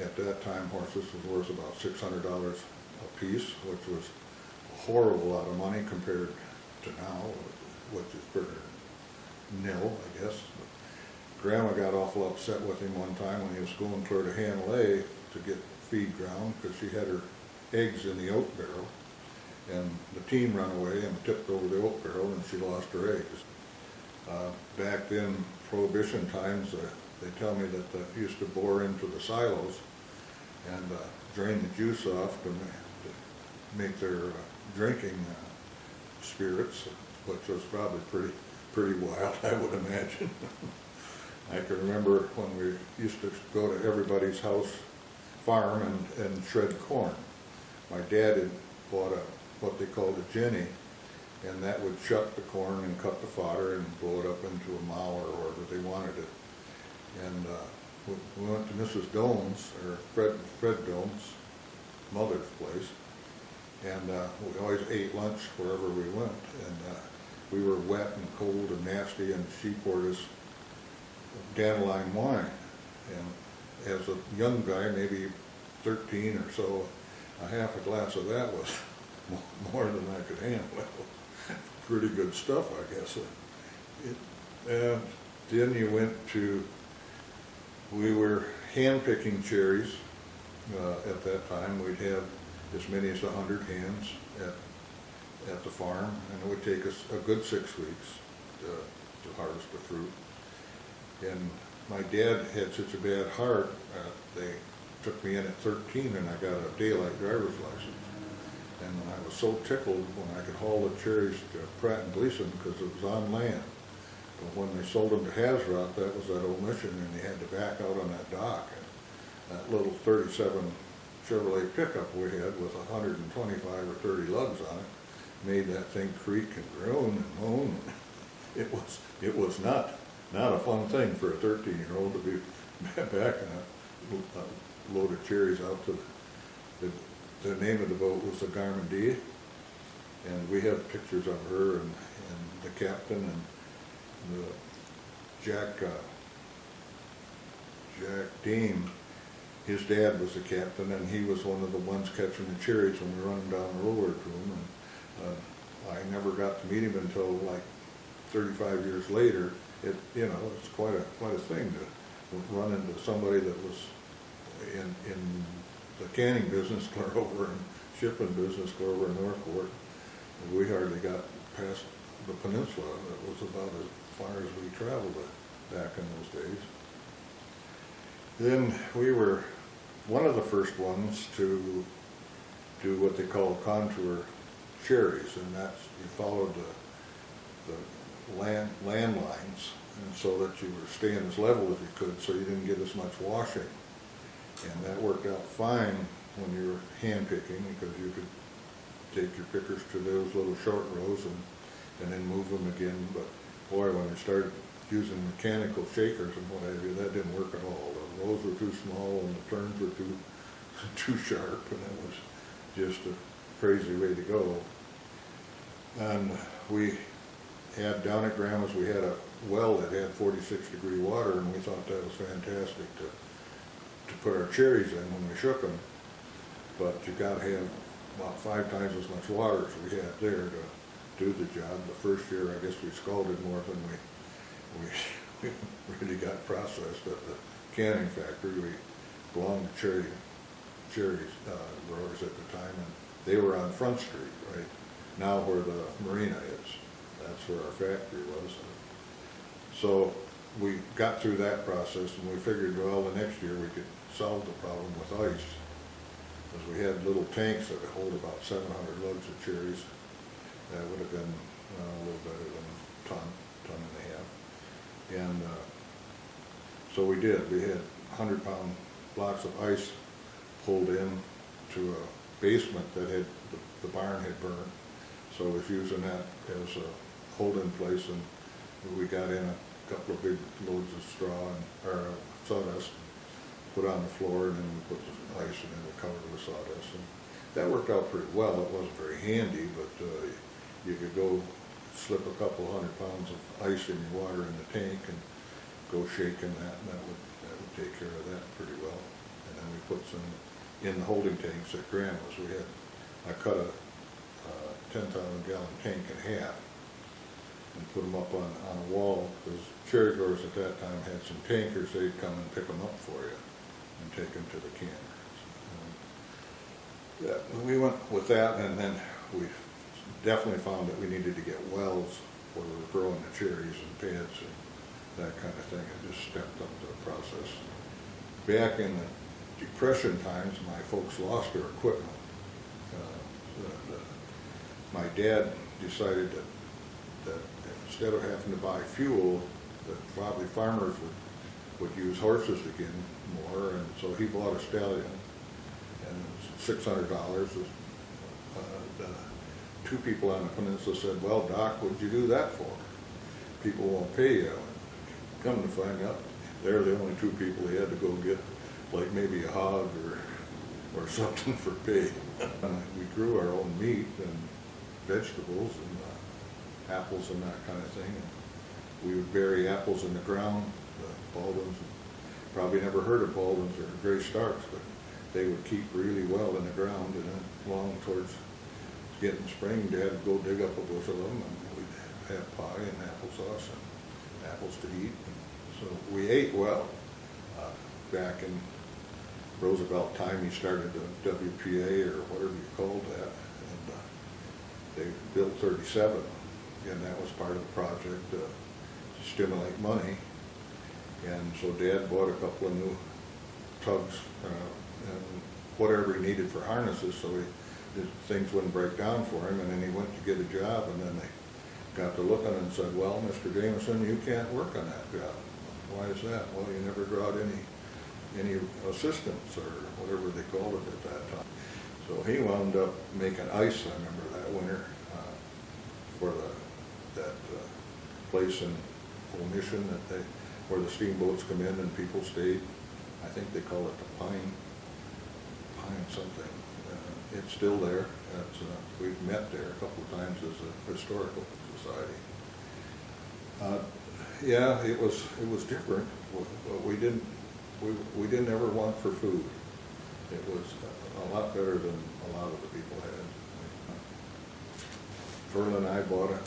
At that time, horses was worth about $600 a piece, which was a horrible lot of money compared to now, which is pretty nil, I guess. But Grandma got awful upset with him one time when he was going toward a Hanalei to get feed ground, because she had her eggs in the oat barrel, and the team ran away and tipped over the oat barrel, and she lost her eggs. Back then, Prohibition times, they tell me that they used to bore into the silos and drain the juice off to make their drinking spirits, which was probably pretty wild, I would imagine. I can remember when we used to go to everybody's house farm and shred corn. My dad had bought what they called a jenny, and that would shuck the corn and cut the fodder and blow it up into a mow or wherever they wanted it. And we went to Mrs. Doan's, or Fred Doan's mother's place, and we always ate lunch wherever we went. And we were wet and cold and nasty, and she poured us dandelion wine. And as a young guy, maybe 13 or so, a half a glass of that was more than I could handle. Pretty good stuff, I guess. Then you went to, we were hand-picking cherries at that time. We'd have as many as 100 hands at the farm, and it would take us a good 6 weeks to harvest the fruit. And my dad had such a bad heart, they took me in at 13 and I got a daylight driver's license. And I was so tickled when I could haul the cherries to Pratt and Gleason because it was on land. But when they sold them to Hazrat, that was at Old Mission, and they had to back out on that dock. And that little 37 Chevrolet pickup we had with 125 or 30 lugs on it made that thing creak and groan and moan. It was not a fun thing for a 13-year-old to be backing a load of cherries out to the name of the boat was the Garmandie, and we have pictures of her and the captain and the Jack Dean. His dad was the captain, and he was one of the ones catching the cherries when we were running down the roller to him. And I never got to meet him until like 35 years later. It's quite a thing to run into somebody that was in the canning business clear over and shipping business clear over in Northport. And we hardly got past the peninsula. That was about as far as we traveled back in those days. Then we were one of the first ones to do what they call contour cherries, and that's, you followed the land lines, and so that you were staying as level as you could so you didn't get as much washing. And that worked out fine when you were hand picking, because you could take your pickers to those little short rows and then move them again. But boy, when they started using mechanical shakers and what have you, that didn't work at all. The rows were too small and the turns were too sharp, and it was just a crazy way to go. And we had, down at Grandma's, we had a well that had 46-degree water, and we thought that was fantastic to put our cherries in when we shook them. But you got to have about 5 times as much water as we had there to do the job. The first year, I guess we scalded more than we really got processed at the canning factory. We belonged to cherry growers at the time, and they were on Front Street, right now where the marina is. That's where our factory was. So we got through that process, and we figured, well, the next year we could solve the problem with ice, because we had little tanks that would hold about 700 lugs of cherries. That would have been a little better than a ton and a half. And so we did. We had 100-pound blocks of ice pulled in to a basement that had the barn had burned. So I was using that as a holding place, and we got in a couple of big loads of straw or sawdust, put on the floor, and then we put the ice, and then we covered it with sawdust. And that worked out pretty well. It wasn't very handy, but you could go slip a couple 100 pounds of ice in your water in the tank and go shaking that, and that would take care of that pretty well. And then we put some in the holding tanks at Grandma's. I cut a 10,000-gallon tank in half and put them up on a wall, because cherry growers at that time had some tankers. They'd come and pick them up for you and take them to the canner. We went with that, and then we definitely found that we needed to get wells where we were growing the cherries and pads and that kind of thing, and just stepped up the process. Back in the Depression times, my folks lost their equipment. My dad decided that instead of having to buy fuel, that probably farmers would use horses again more, and so he bought a stallion, and it was $600. Two people on the peninsula said, "Well, Doc, what'd you do that for? People won't pay you." Come to find out, they're the only two people he had to go get, like maybe a hog or something for pay. We grew our own meat and vegetables and apples and that kind of thing. And we would bury apples in the ground. The Baldwins, probably never heard of Baldwins or Gray Starks, but they would keep really well in the ground, and then along towards getting spring, Dad would go dig up a bushel of them, and we'd have pie and applesauce and apples to eat. And so we ate well. Back in Roosevelt time, he started the WPA, or whatever you called that, and they built 37, and that was part of the project to stimulate money. And so Dad bought a couple of new tugs and whatever he needed for harnesses, so things wouldn't break down for him. And then he went to get a job, and then they got to looking and said, "Well, Mr. Jameson, you can't work on that job." "Why is that?" "Well, you never brought any assistants," or whatever they called it at that time. So he wound up making ice, I remember that winter, for that place in Old Mission where the steamboats come in and people stayed. I think they call it the Pine something. It's still there. We've met there a couple of times as a historical society. Yeah, it was different. We didn't ever want for food. It was a lot better than a lot of the people had. Verla and I bought a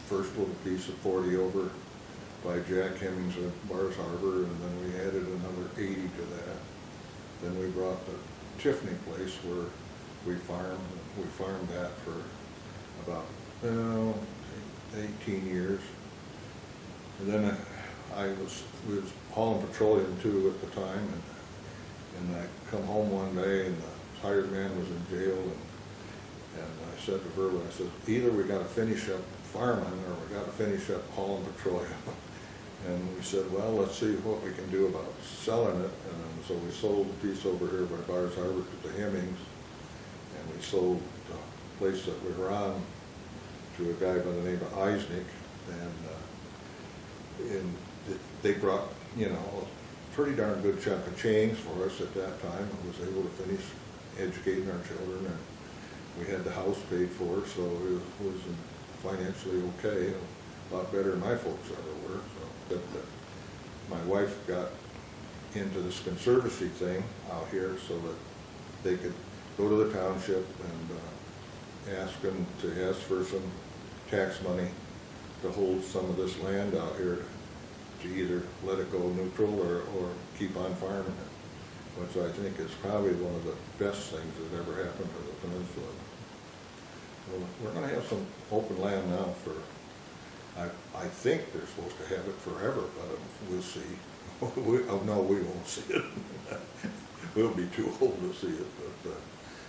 first little piece of 40 over by Jack Hemmings at Bars Harbor, and then we added another 80 to that. Then we brought the Tiffany place where we farmed that for about 18 years. And then we was hauling petroleum too at the time, and I come home one day and the hired man was in jail, and I said to Verla, I said, either we got to finish up farming or we got to finish up hauling petroleum. And we said, well, let's see what we can do about selling it. And so we sold a piece over here by Bars Harbor to the Hemmings, and we sold the place that we were on to a guy by the name of Eisnick, and they brought, a pretty darn good chunk of change for us at that time. I was able to finish educating our children, and we had the house paid for, so it was financially okay, a lot better than my folks ever were. So, but my wife got into this conservancy thing out here so that they could go to the township and ask them to ask for some tax money to hold some of this land out here to either let it go neutral or keep on farming it. Which I think is probably one of the best things that ever happened to the peninsula. Well, we're going to have some open land now for, I think they're supposed to have it forever, but we'll see. No, we won't see it. We'll be too old to see it, but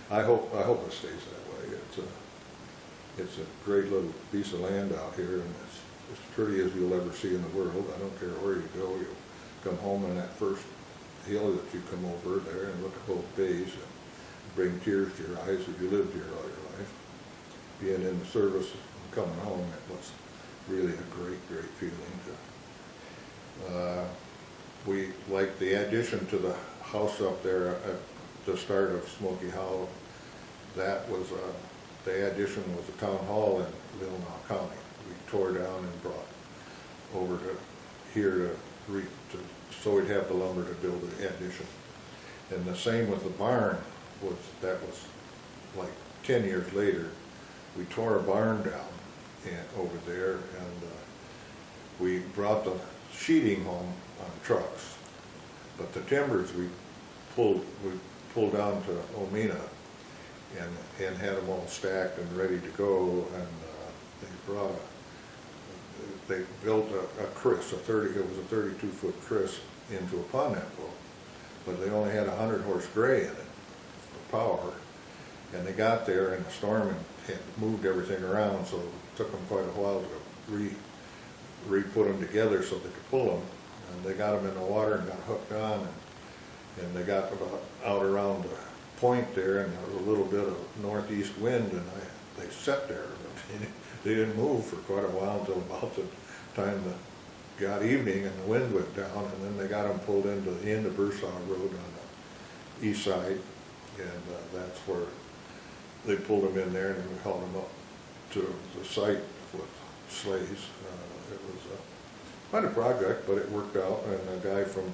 I hope it stays that way. It's a great little piece of land out here, and it's as pretty as you'll ever see in the world. I don't care where you go. You'll come home on that first hill that you come over there and look at both bays and bring tears to your eyes if you lived here all your life. Being in the service and coming home, it was really a great, great feeling. We like the addition to the house up there at the start of Smoky Hollow. That was the addition was a town hall in Leelanau County. We tore down and brought over to here so we'd have the lumber to build the addition. And the same with the barn that was like 10 years later. We tore a barn down over there, and we brought the sheeting home on trucks. But the timbers we pulled down to Omena and had them all stacked and ready to go, and they built a Chris, it was a 32-foot Chris into a ponnet boat, but they only had a 100-horse gray in it for power, and they got there in the storm and had moved everything around, so it took them quite a while to re-put them together so they could pull them, and they got them in the water and got hooked on, and they got about out around the point there, and there was a little bit of northeast wind, and they sat there. They didn't move for quite a while until about the time that got evening and the wind went down, and then they got them pulled into the end of Bursaw Road on the east side, and that's where they pulled them in there, and then we hauled them up to the site with sleighs. It was quite a project, but it worked out, and a guy from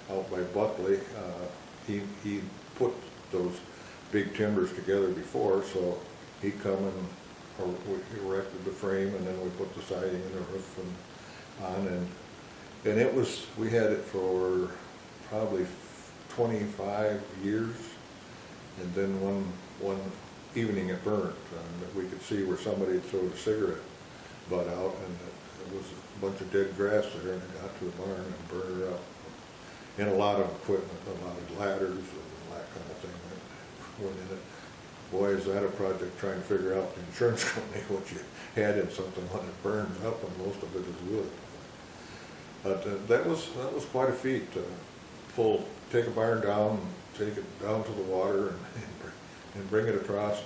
out by Buckley, he put those big timbers together before, so he come and we erected the frame, and then we put the siding and the roof on, and it was, we had it for probably 25 years, and then one evening it burnt, and we could see where somebody had thrown a cigarette butt out, and it was a bunch of dead grass there, and it got to the barn and burned her up. And a lot of equipment, a lot of ladders and that kind of thing went in it. Boy, is that a project trying to figure out the insurance company what you had in something when it burns up, and most of it is wood. But that was quite a feat to take a barn down, take it down to the water, and bring it across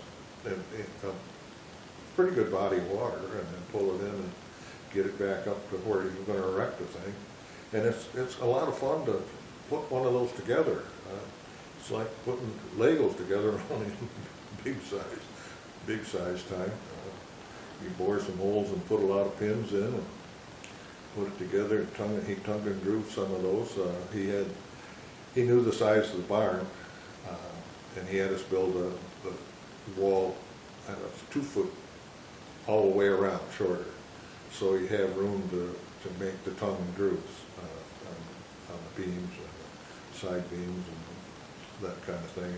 a pretty good body of water, and then pull it in and get it back up to where you're going to erect the thing. And it's a lot of fun to put one of those together. It's like putting Legos together, only big size time. You bore some holes and put a lot of pins in and put it together. He tongue and grooved some of those. He knew the size of the barn, and he had us build the wall at a 2 foot all the way around, shorter, so you have room to make the tongue and grooves on the beams and the side beams and that kind of thing.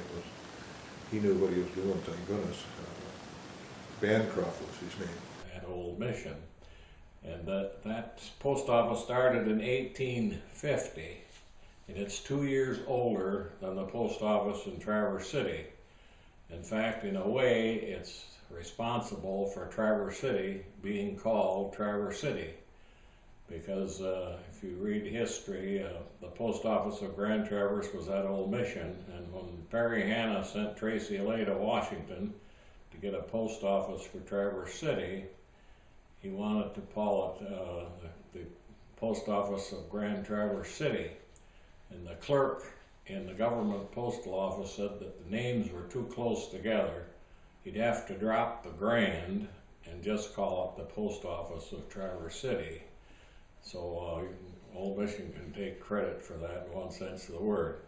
He knew what he was doing, thank goodness. Bancroft was his name. At Old Mission. And that post office started in 1850, and it's 2 years older than the post office in Traverse City. In fact, in a way, it's responsible for Traverse City being called Traverse City, because if you read history, the post office of Grand Traverse was at Old Mission, and when Perry Hanna sent Tracy Allay to Washington to get a post office for Traverse City, he wanted to call it the post office of Grand Traverse City, and the clerk in the government postal office said that the names were too close together. He'd have to drop the Grand and just call it the post office of Traverse City. So Old Mission can take credit for that in one sense of the word.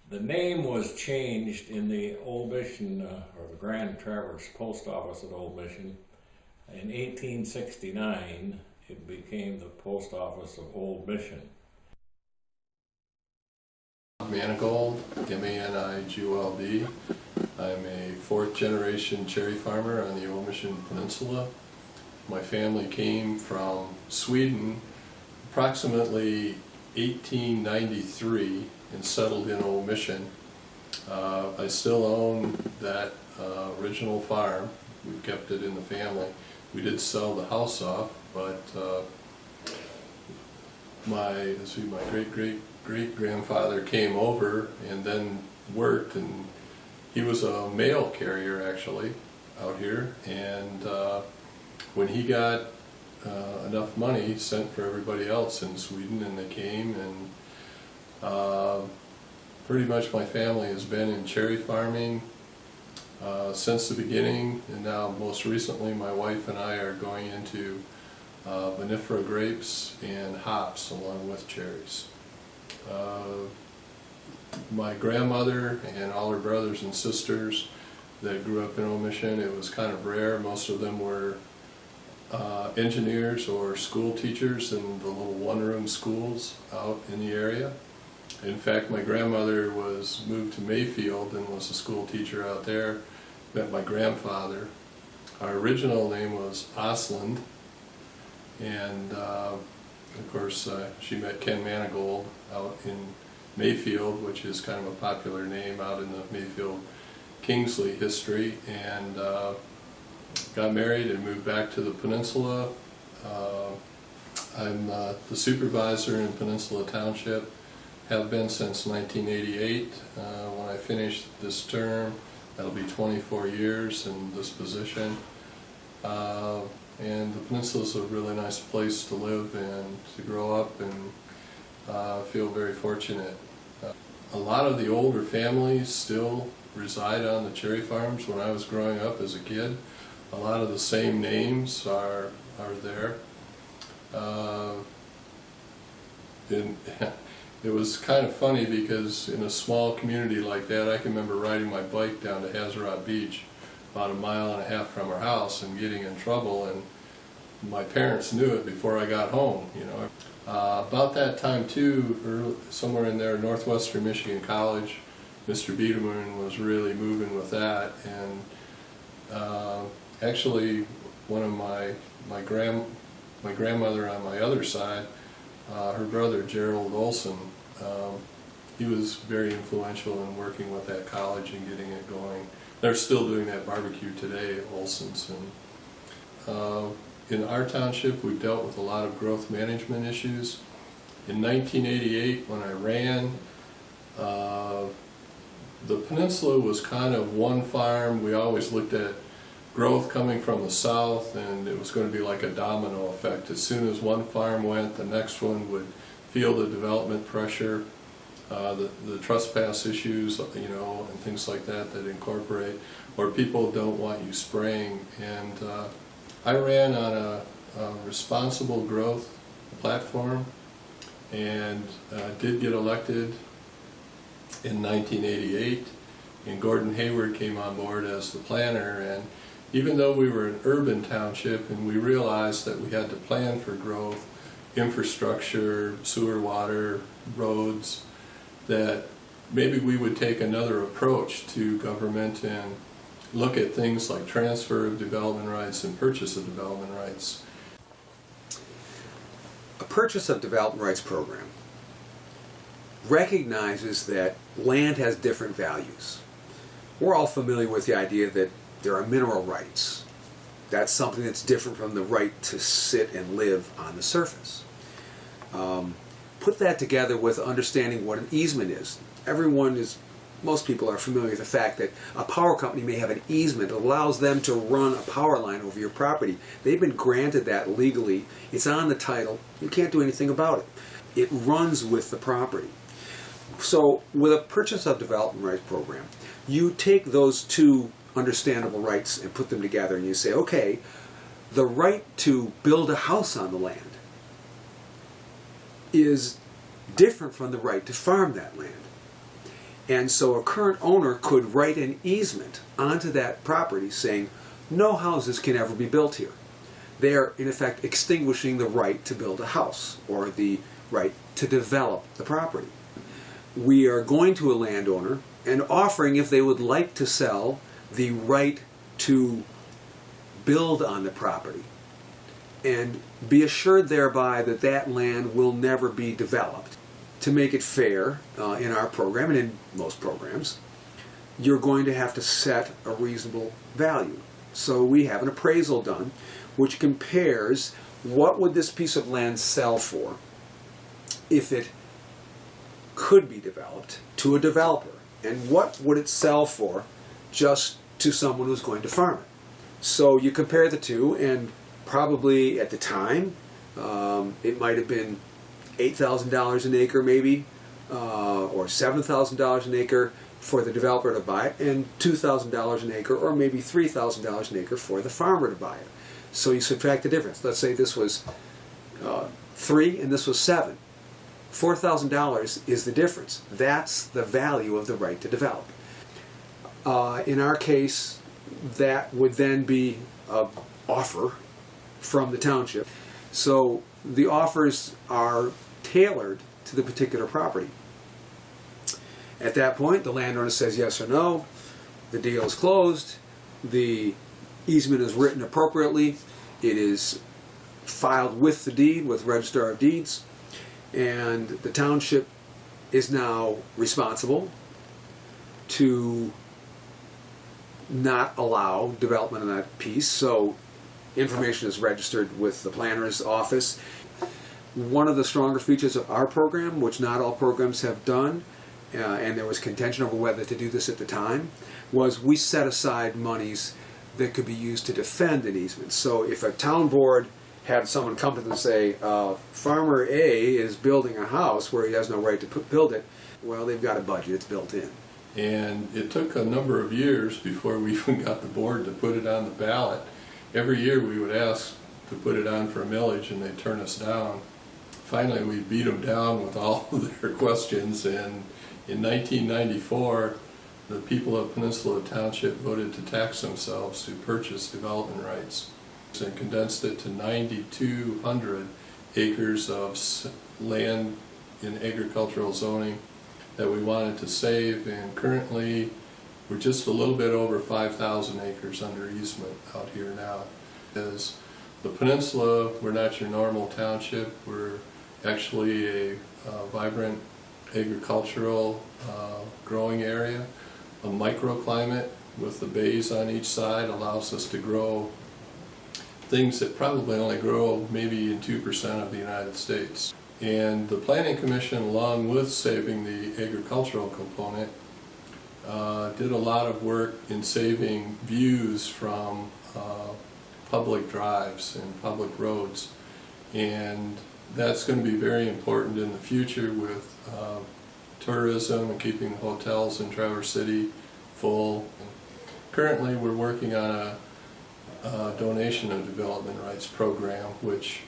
The name was changed in the Old Mission, or the Grand Traverse Post Office at Old Mission. In 1869, it became the Post Office of Old Mission. Manigold, M-A-N-I-G-O-L-D. I'm a fourth-generation cherry farmer on the Old Mission Peninsula. My family came from Sweden approximately 1893 and settled in Old Mission. I still own that original farm. We've kept it in the family. We did sell the house off, but my great-great-great-grandfather came over and then worked, and he was a mail carrier actually out here, and when he got enough money, he sent for everybody else in Sweden, and they came, and pretty much my family has been in cherry farming since the beginning, and now most recently my wife and I are going into vinifera grapes and hops along with cherries. My grandmother and all her brothers and sisters that grew up in Old Mission, it was kind of rare. Most of them were engineers or school teachers in the little one-room schools out in the area. In fact, my grandmother moved to Mayfield and was a school teacher out there. Met my grandfather. Our original name was Osland, and of course she met Ken Manigold out in Mayfield, which is kind of a popular name out in the Mayfield-Kingsley history, and got married and moved back to the peninsula. I'm the supervisor in Peninsula Township, have been since 1988. When I finish this term, that'll be 24 years in this position. And the peninsula is a really nice place to live and to grow up, and feel very fortunate. A lot of the older families still reside on the cherry farms. When I was growing up as a kid, a lot of the same names are there. It was kind of funny because in a small community like that, I can remember riding my bike down to Hazerat Beach, about 1.5 miles from our house, and getting in trouble, and my parents knew it before I got home, you know. About that time too, somewhere in there, Northwestern Michigan College, Mr. Biederman was really moving with that, and actually one of my grandmother on my other side, her brother Gerald Olson, he was very influential in working with that college and getting it going. They're still doing that barbecue today, Olson's. And in our township, we've dealt with a lot of growth management issues. In 1988, when I ran, the peninsula was kind of one farm. We always looked at growth coming from the south, and it was going to be like a domino effect. As soon as one farm went, the next one would feel the development pressure, the trespass issues, you know, and things like that that incorporate, or people don't want you spraying. And I ran on a responsible growth platform, and did get elected in 1988, and Gordon Hayward came on board as the planner. And even though we were an urban township and we realized that we had to plan for growth, infrastructure, sewer, water, roads, that maybe we would take another approach to government and look at things like transfer of development rights and purchase of development rights. A purchase of development rights program recognizes that land has different values. We're all familiar with the idea that there are mineral rights. That's something that's different from the right to sit and live on the surface. Put that together with understanding what an easement is. Most people are familiar with the fact that a power company may have an easement that allows them to run a power line over your property. They've been granted that legally. It's on the title. You can't do anything about it. It runs with the property. So with a purchase of development rights program, you take those two understandable rights and put them together, and you say, okay, the right to build a house on the land is different from the right to farm that land. And so a current owner could write an easement onto that property saying, no houses can ever be built here. They're, in effect, extinguishing the right to build a house or the right to develop the property. we are going to a landowner and offering if they would like to sell the right to build on the property, and be assured thereby that that land will never be developed. To make it fair in our program and in most programs, you're going to have to set a reasonable value. So we have an appraisal done which compares what would this piece of land sell for if it could be developed to a developer, and what would it sell for just to someone who's going to farm it. So you compare the two, and probably at the time it might have been $8,000 an acre maybe, or $7,000 an acre for the developer to buy it, and $2,000 an acre or maybe $3,000 an acre for the farmer to buy it. So you subtract the difference. Let's say this was 3 and this was 7. $4,000 is the difference. That's the value of the right to develop. In our case, that would then be an offer from the township. So the offers are tailored to the particular property. At that point, the landowner says yes or no, the deal is closed, the easement is written appropriately, it is filed with the deed, with Register of Deeds, and the township is now responsible to not allow development in that piece. So information is registered with the planner's office. One of the stronger features of our program, which not all programs have done, and there was contention over whether to do this at the time, was we set aside monies that could be used to defend an easement. So if a town board had someone come to them and say, Farmer A is building a house where he has no right to build it, well, they've got a budget, it's built in. And it took a number of years before we even got the board to put it on the ballot. Every year we would ask to put it on for a millage and they'd turn us down. Finally we beat them down with all of their questions, and in 1994 the people of Peninsula Township voted to tax themselves to purchase development rights and condensed it to 9,200 acres of land in agricultural zoning that we wanted to save, and currently we're just a little bit over 5,000 acres under easement out here now. As the peninsula, we're not your normal township, we're actually a vibrant agricultural growing area. A microclimate with the bays on each side allows us to grow things that probably only grow maybe in 2% of the United States. And the Planning Commission, along with saving the agricultural component, did a lot of work in saving views from public drives and public roads. And that's going to be very important in the future with tourism and keeping the hotels in Traverse City full. Currently we're working on a donation of development rights program, which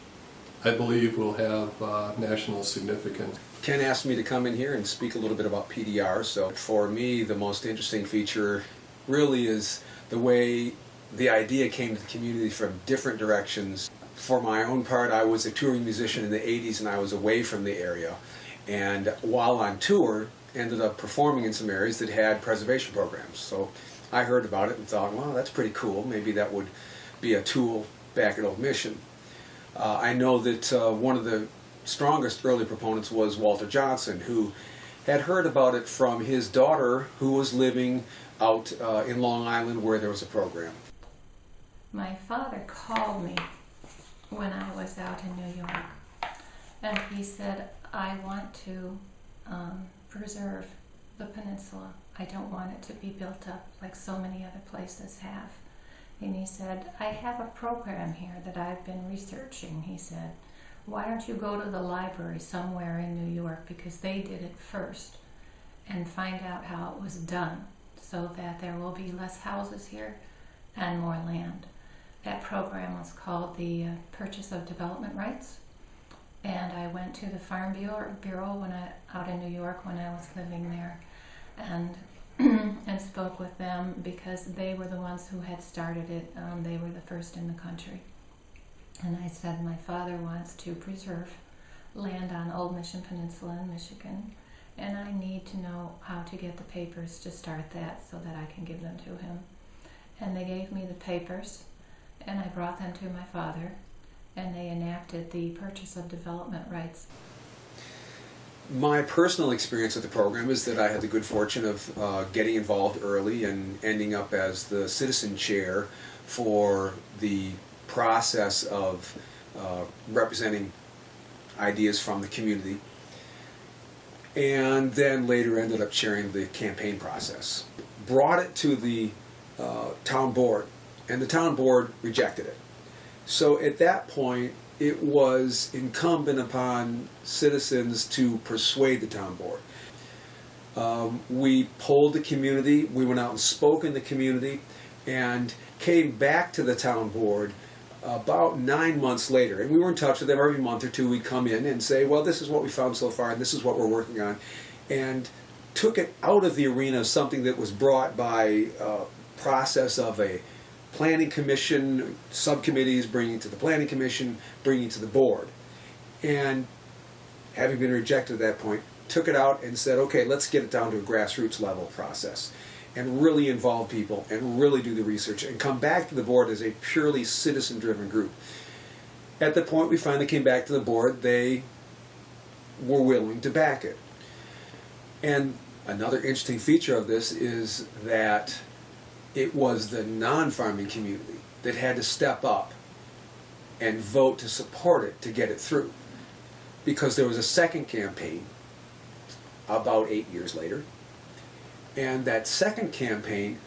I believe will have national significance. Ken asked me to come in here and speak a little bit about PDR, so for me the most interesting feature really is the way the idea came to the community from different directions. For my own part, I was a touring musician in the 80s and I was away from the area, and while on tour ended up performing in some areas that had preservation programs. So I heard about it and thought, well, that's pretty cool, maybe that would be a tool back at Old Mission. I know that one of the strongest early proponents was Walter Johnson, who had heard about it from his daughter who was living out in Long Island where there was a program. My father called me when I was out in New York, and he said, I want to preserve the peninsula. I don't want it to be built up like so many other places have. And he said, I have a program here that I've been researching. He said, why don't you go to the library somewhere in New York, because they did it first, and find out how it was done so that there will be less houses here and more land. That program was called the Purchase of Development Rights, and I went to the Farm Bureau out in New York when I was living there, and and spoke with them because they were the ones who had started it. They were the first in the country. And I said, my father wants to preserve land on Old Mission Peninsula in Michigan, and I need to know how to get the papers to start that so that I can give them to him. And they gave me the papers, and I brought them to my father, and they enacted the purchase of development rights. My personal experience with the program is that I had the good fortune of getting involved early and ending up as the citizen chair for the process of representing ideas from the community, and then later ended up chairing the campaign process. Brought it to the town board, and the town board rejected it. So at that point, it was incumbent upon citizens to persuade the town board. We polled the community, we went out and spoke in the community, and came back to the town board about 9 months later. And we were in touch with them every month or two. We'd come in and say, well, this is what we found so far, and this is what we're working on. And took it out of the arena of something that was brought by process of a planning commission, subcommittees bringing to the planning commission, bringing to the board. And having been rejected at that point, took it out and said, okay, let's get it down to a grassroots level process and really involve people and really do the research and come back to the board as a purely citizen-driven group. At the point we finally came back to the board, they were willing to back it. And another interesting feature of this is that it was the non-farming community that had to step up and vote to support it to get it through. Because there was a second campaign about 8 years later, and that second campaign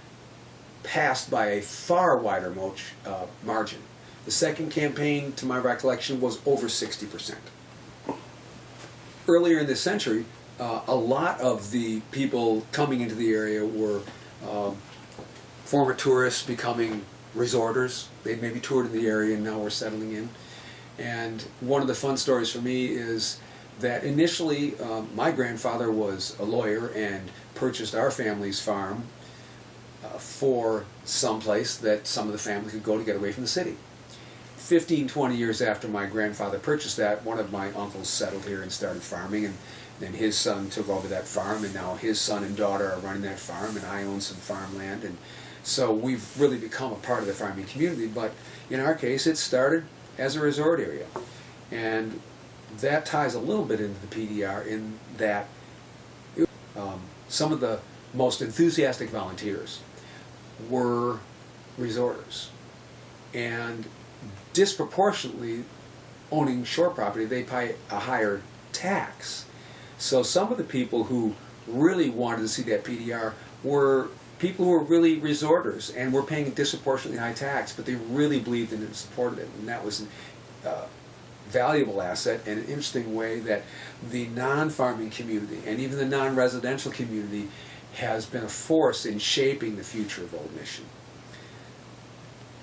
passed by a far wider margin. The second campaign, to my recollection, was over 60%. Earlier in this century, a lot of the people coming into the area were former tourists becoming resorters. They'd maybe toured in the area and now were settling in. And one of the fun stories for me is that initially my grandfather was a lawyer and purchased our family's farm for someplace that some of the family could go to get away from the city. 15, 20 years after my grandfather purchased that, one of my uncles settled here and started farming, and then his son took over that farm, and now his son and daughter are running that farm, and I own some farmland. And so we've really become a part of the farming community, but in our case it started as a resort area. And that ties a little bit into the PDR in that some of the most enthusiastic volunteers were resorters. And disproportionately, owning shore property, they pay a higher tax. So some of the people who really wanted to see that PDR were people who were really resorters and were paying a disproportionately high tax, but they really believed in it and supported it. And that was a valuable asset and an interesting way that the non-farming community and even the non-residential community has been a force in shaping the future of Old Mission.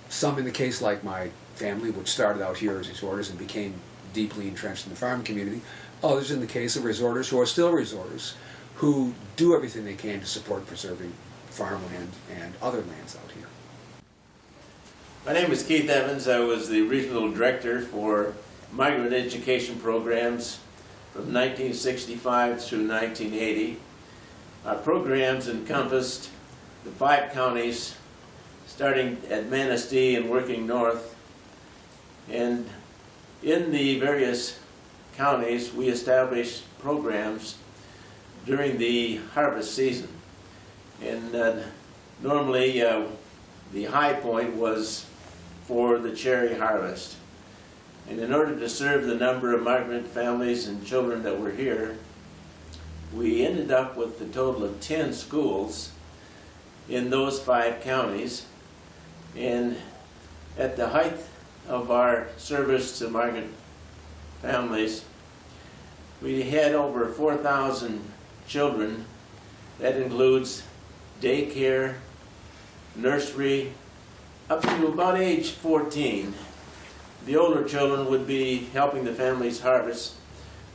Some in the case like my family, which started out here as resorters and became deeply entrenched in the farming community. Others in the case of resorters who are still resorters, who do everything they can to support preserving farmland and other lands out here. My name is Keith Evans. I was the regional director for migrant education programs from 1965 through 1980. Our programs encompassed the 5 counties, starting at Manistee and working north. And in the various counties, we established programs during the harvest season. And normally the high point was for the cherry harvest. And in order to serve the number of migrant families and children that were here, we ended up with a total of 10 schools in those 5 counties. And at the height of our service to migrant families, we had over 4,000 children. That includes daycare, nursery, up to about age 14. The older children would be helping the families harvest,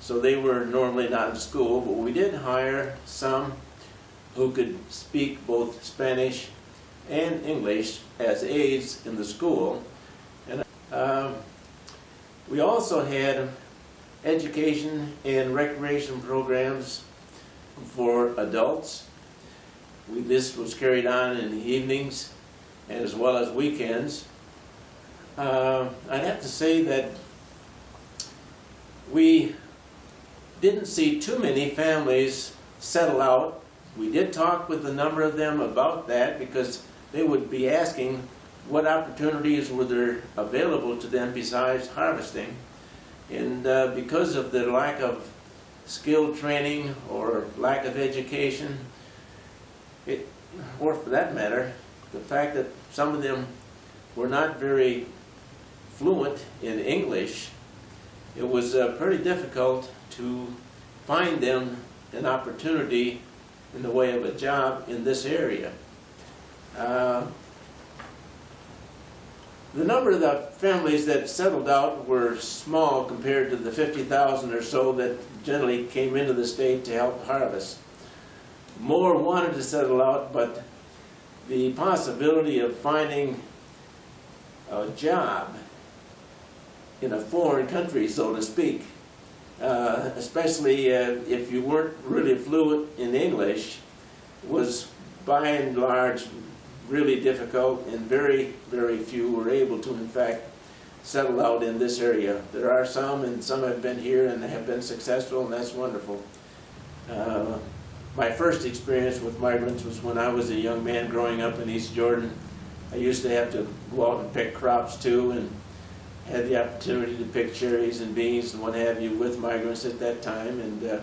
so they were normally not in school, but we did hire some who could speak both Spanish and English as aides in the school. And we also had education and recreation programs for adults. This was carried on in the evenings as well as weekends. I'd have to say that we didn't see too many families settle out. We did talk with a number of them about that because they would be asking what opportunities were there available to them besides harvesting. And because of the lack of skilled training or lack of education, or for that matter, the fact that some of them were not very fluent in English, it was pretty difficult to find them an opportunity in the way of a job in this area. The number of the families that settled out were small compared to the 50,000 or so that generally came into the state to help harvest. More wanted to settle out, but the possibility of finding a job in a foreign country, so to speak, especially if you weren't really fluent in English, was by and large really difficult, and very, very few were able to, in fact, settle out in this area. There are some, and some have been here and have been successful, and that's wonderful. My first experience with migrants was when I was a young man growing up in East Jordan. I used to have to go out and pick crops too, and had the opportunity to pick cherries and beans and what have you with migrants at that time, and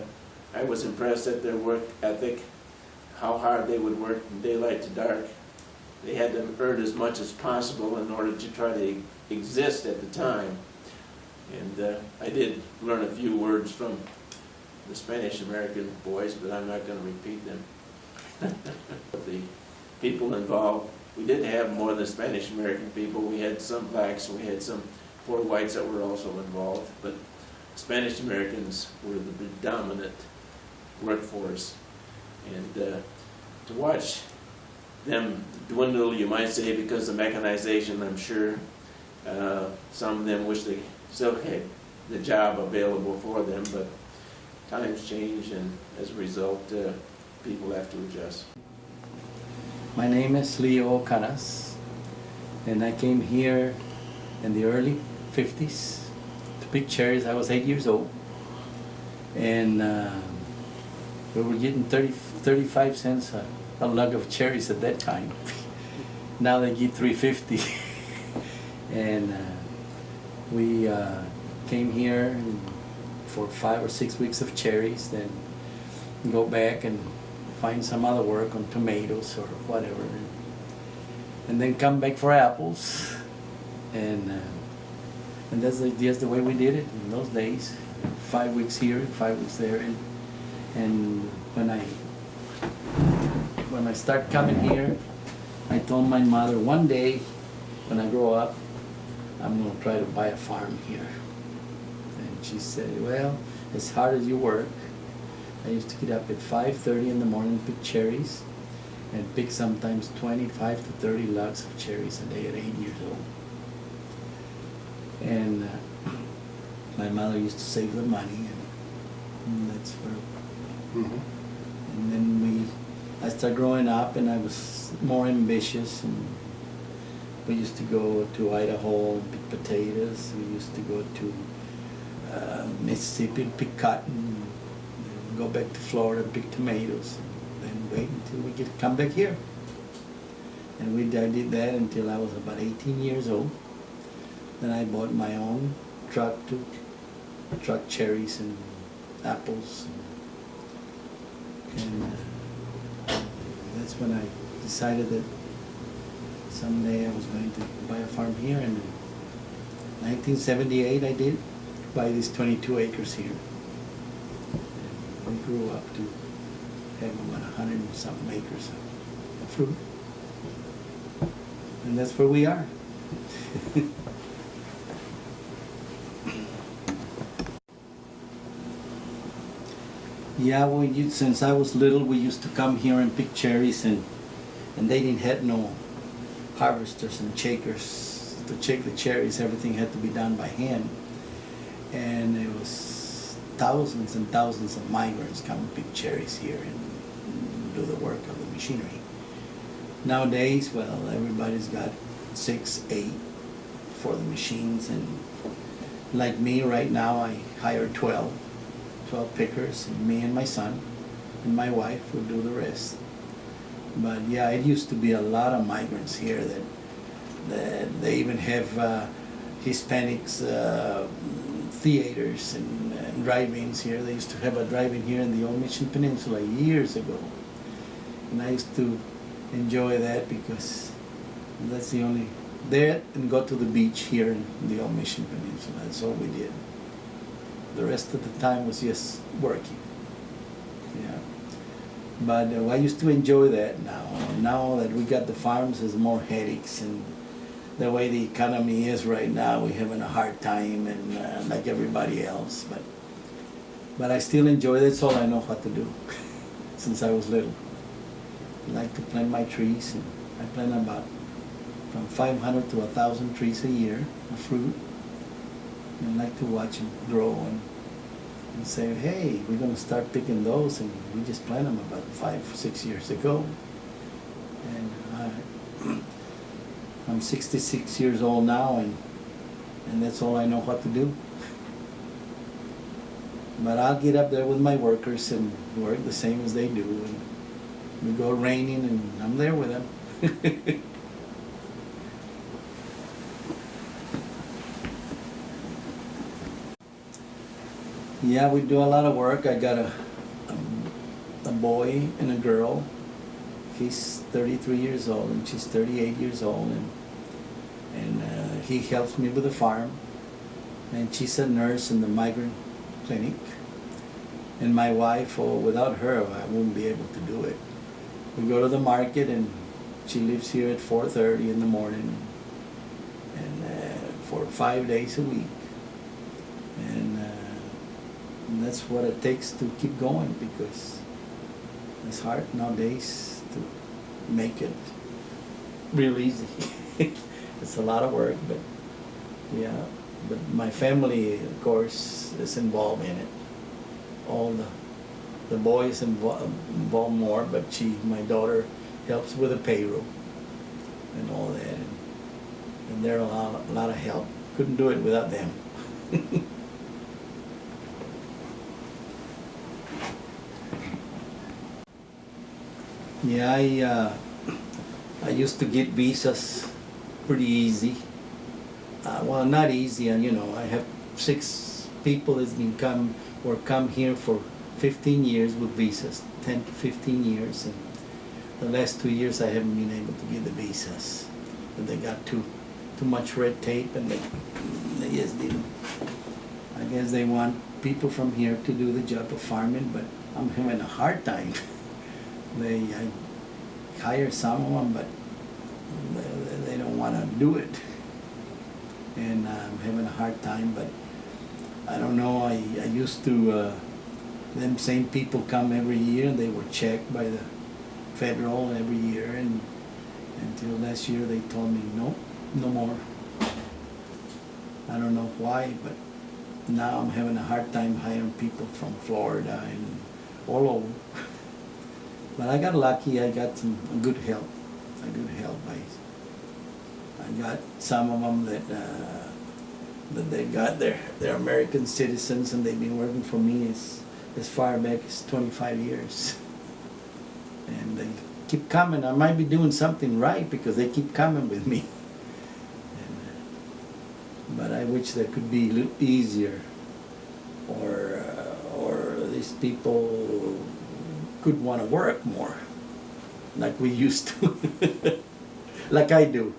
I was impressed at their work ethic, how hard they would work from daylight to dark. They had to earn as much as possible in order to try to exist at the time. And I did learn a few words from the Spanish-American boys, but I'm not going to repeat them. The people involved, we did have more than Spanish-American people. We had some blacks, we had some poor whites that were also involved, but Spanish-Americans were the predominant workforce. And to watch them dwindle, you might say, because of mechanization, I'm sure some of them wish they still had the job available for them, but times change, and as a result, people have to adjust. My name is Leo Canas, and I came here in the early 50s to pick cherries. I was 8 years old, and we were getting 35 cents a lug of cherries at that time. Now they get $3.50. And we came here for 5 or 6 weeks of cherries, then go back and find some other work on tomatoes or whatever, and then come back for apples, and that's just the way we did it in those days. 5 weeks here, 5 weeks there, and when I start coming here, I told my mother one day when I grow up, I'm going to try to buy a farm here. And she said, well, as hard as you work, I used to get up at 5:30 in the morning and pick cherries, and pick sometimes 25 to 30 lugs of cherries a day at 8 years old. And my mother used to save the money, and that's where. And then I started growing up, and I was more ambitious, and we used to go to Idaho and pick potatoes. We used to go to Mississippi and pick cotton, and go back to Florida and pick tomatoes, and then wait until we come back here. And I did that until I was about 18 years old. Then I bought my own truck to truck cherries and apples, and that's when I decided that someday I was going to buy a farm here. And in 1978 I did buy these 22 acres here. And we grew up to have about 100 and something acres of fruit. And that's where we are. Yeah, since I was little, we used to come here and pick cherries, and they didn't have no harvesters and shakers to shake the cherries. Everything had to be done by hand, and it was thousands and thousands of migrants come and pick cherries here and do the work of the machinery. Nowadays, well, everybody's got 6, 8 for the machines, and like me right now, I hire 12 pickers, and me and my son and my wife will do the rest. But yeah, it used to be a lot of migrants here that they even have Hispanics theaters and drive-ins here. They used to have a drive-in here in the Old Mission Peninsula years ago. And I used to enjoy that because that's the only, there and go to the beach here in the Old Mission Peninsula. That's all we did. The rest of the time was just working. Yeah. But I used to enjoy that now. Now that we got the farms, there's more headaches, and the way the economy is right now, we're having a hard time, and like everybody else. But I still enjoy it. That's all I know how to do since I was little. I like to plant my trees, and I plant about from 500 to 1,000 trees a year of fruit. And I like to watch them grow and say, hey, we're going to start picking those, and we just planted them about 5 or 6 years ago. And I'm 66 years old now, and that's all I know how to do. But I'll get up there with my workers and work the same as they do. And we go raining, and I'm there with them. Yeah, we do a lot of work. I got a boy and a girl. He's 33 years old and she's 38 years old, and he helps me with the farm. And she's a nurse in the migrant clinic. And my wife, oh, without her, I wouldn't be able to do it. We go to the market, and she lives here at 4:30 in the morning, and for 5 days a week. And that's what it takes to keep going, because it's hard nowadays to make it real easy. It's a lot of work, but yeah. But my family, of course, is involved in it. All the boys involved more, but my daughter, helps with the payroll and all that, and they're a lot of help. Couldn't do it without them. Yeah, I used to get visas pretty easy. Well, not easy, and you know, I have 6 people that's been come here for 15 years with visas, 10 to 15 years, and the last 2 years I haven't been able to get the visas. But they got too much red tape, and they just didn't. I guess they want people from here to do the job of farming, but I'm having a hard time. I hire some of them, but they don't want to do it. And I'm having a hard time, but I don't know, I used to, them same people come every year, and they were checked by the federal every year, and until last year they told me, no more. I don't know why, but now I'm having a hard time hiring people from Florida and all over. But I got lucky, I got some good help. I got some of them that they got they're American citizens, and they've been working for me as far back as 25 years. And they keep coming. I might be doing something right because they keep coming with me. But I wish that could be a little easier, or these people could want to work more, like we used to, like I do.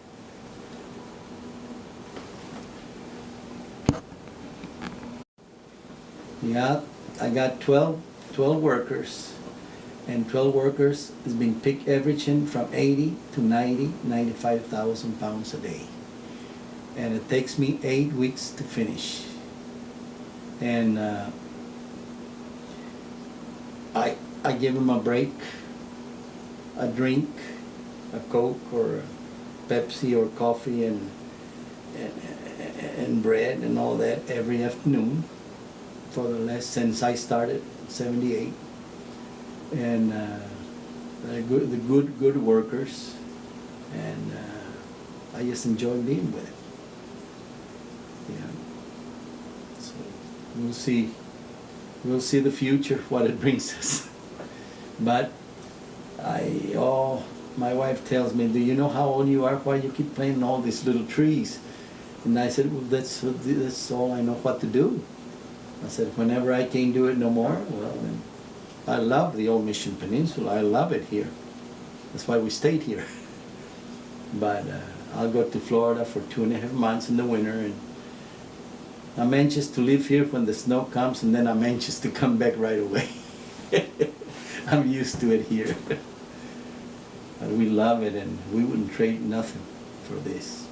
Yeah, I got 12 workers, and 12 workers has been picked averaging from 80 to 95,000 pounds a day. And it takes me 8 weeks to finish. And I give them a break, a drink, a Coke or a Pepsi or coffee and bread and all that every afternoon. for the last, since I started, 78. And the good workers, and I just enjoy being with it. Yeah. So we'll see the future, what it brings us. But my wife tells me, do you know how old you are? Why you keep planting all these little trees? And I said, well, that's all I know what to do. I said, whenever I can't do it no more, well, then I love the Old Mission Peninsula. I love it here. That's why we stayed here. But I'll go to Florida for 2.5 months in the winter, and I'm anxious to live here when the snow comes, and then I'm anxious to come back right away. I'm used to it here. But we love it, and we wouldn't trade nothing for this.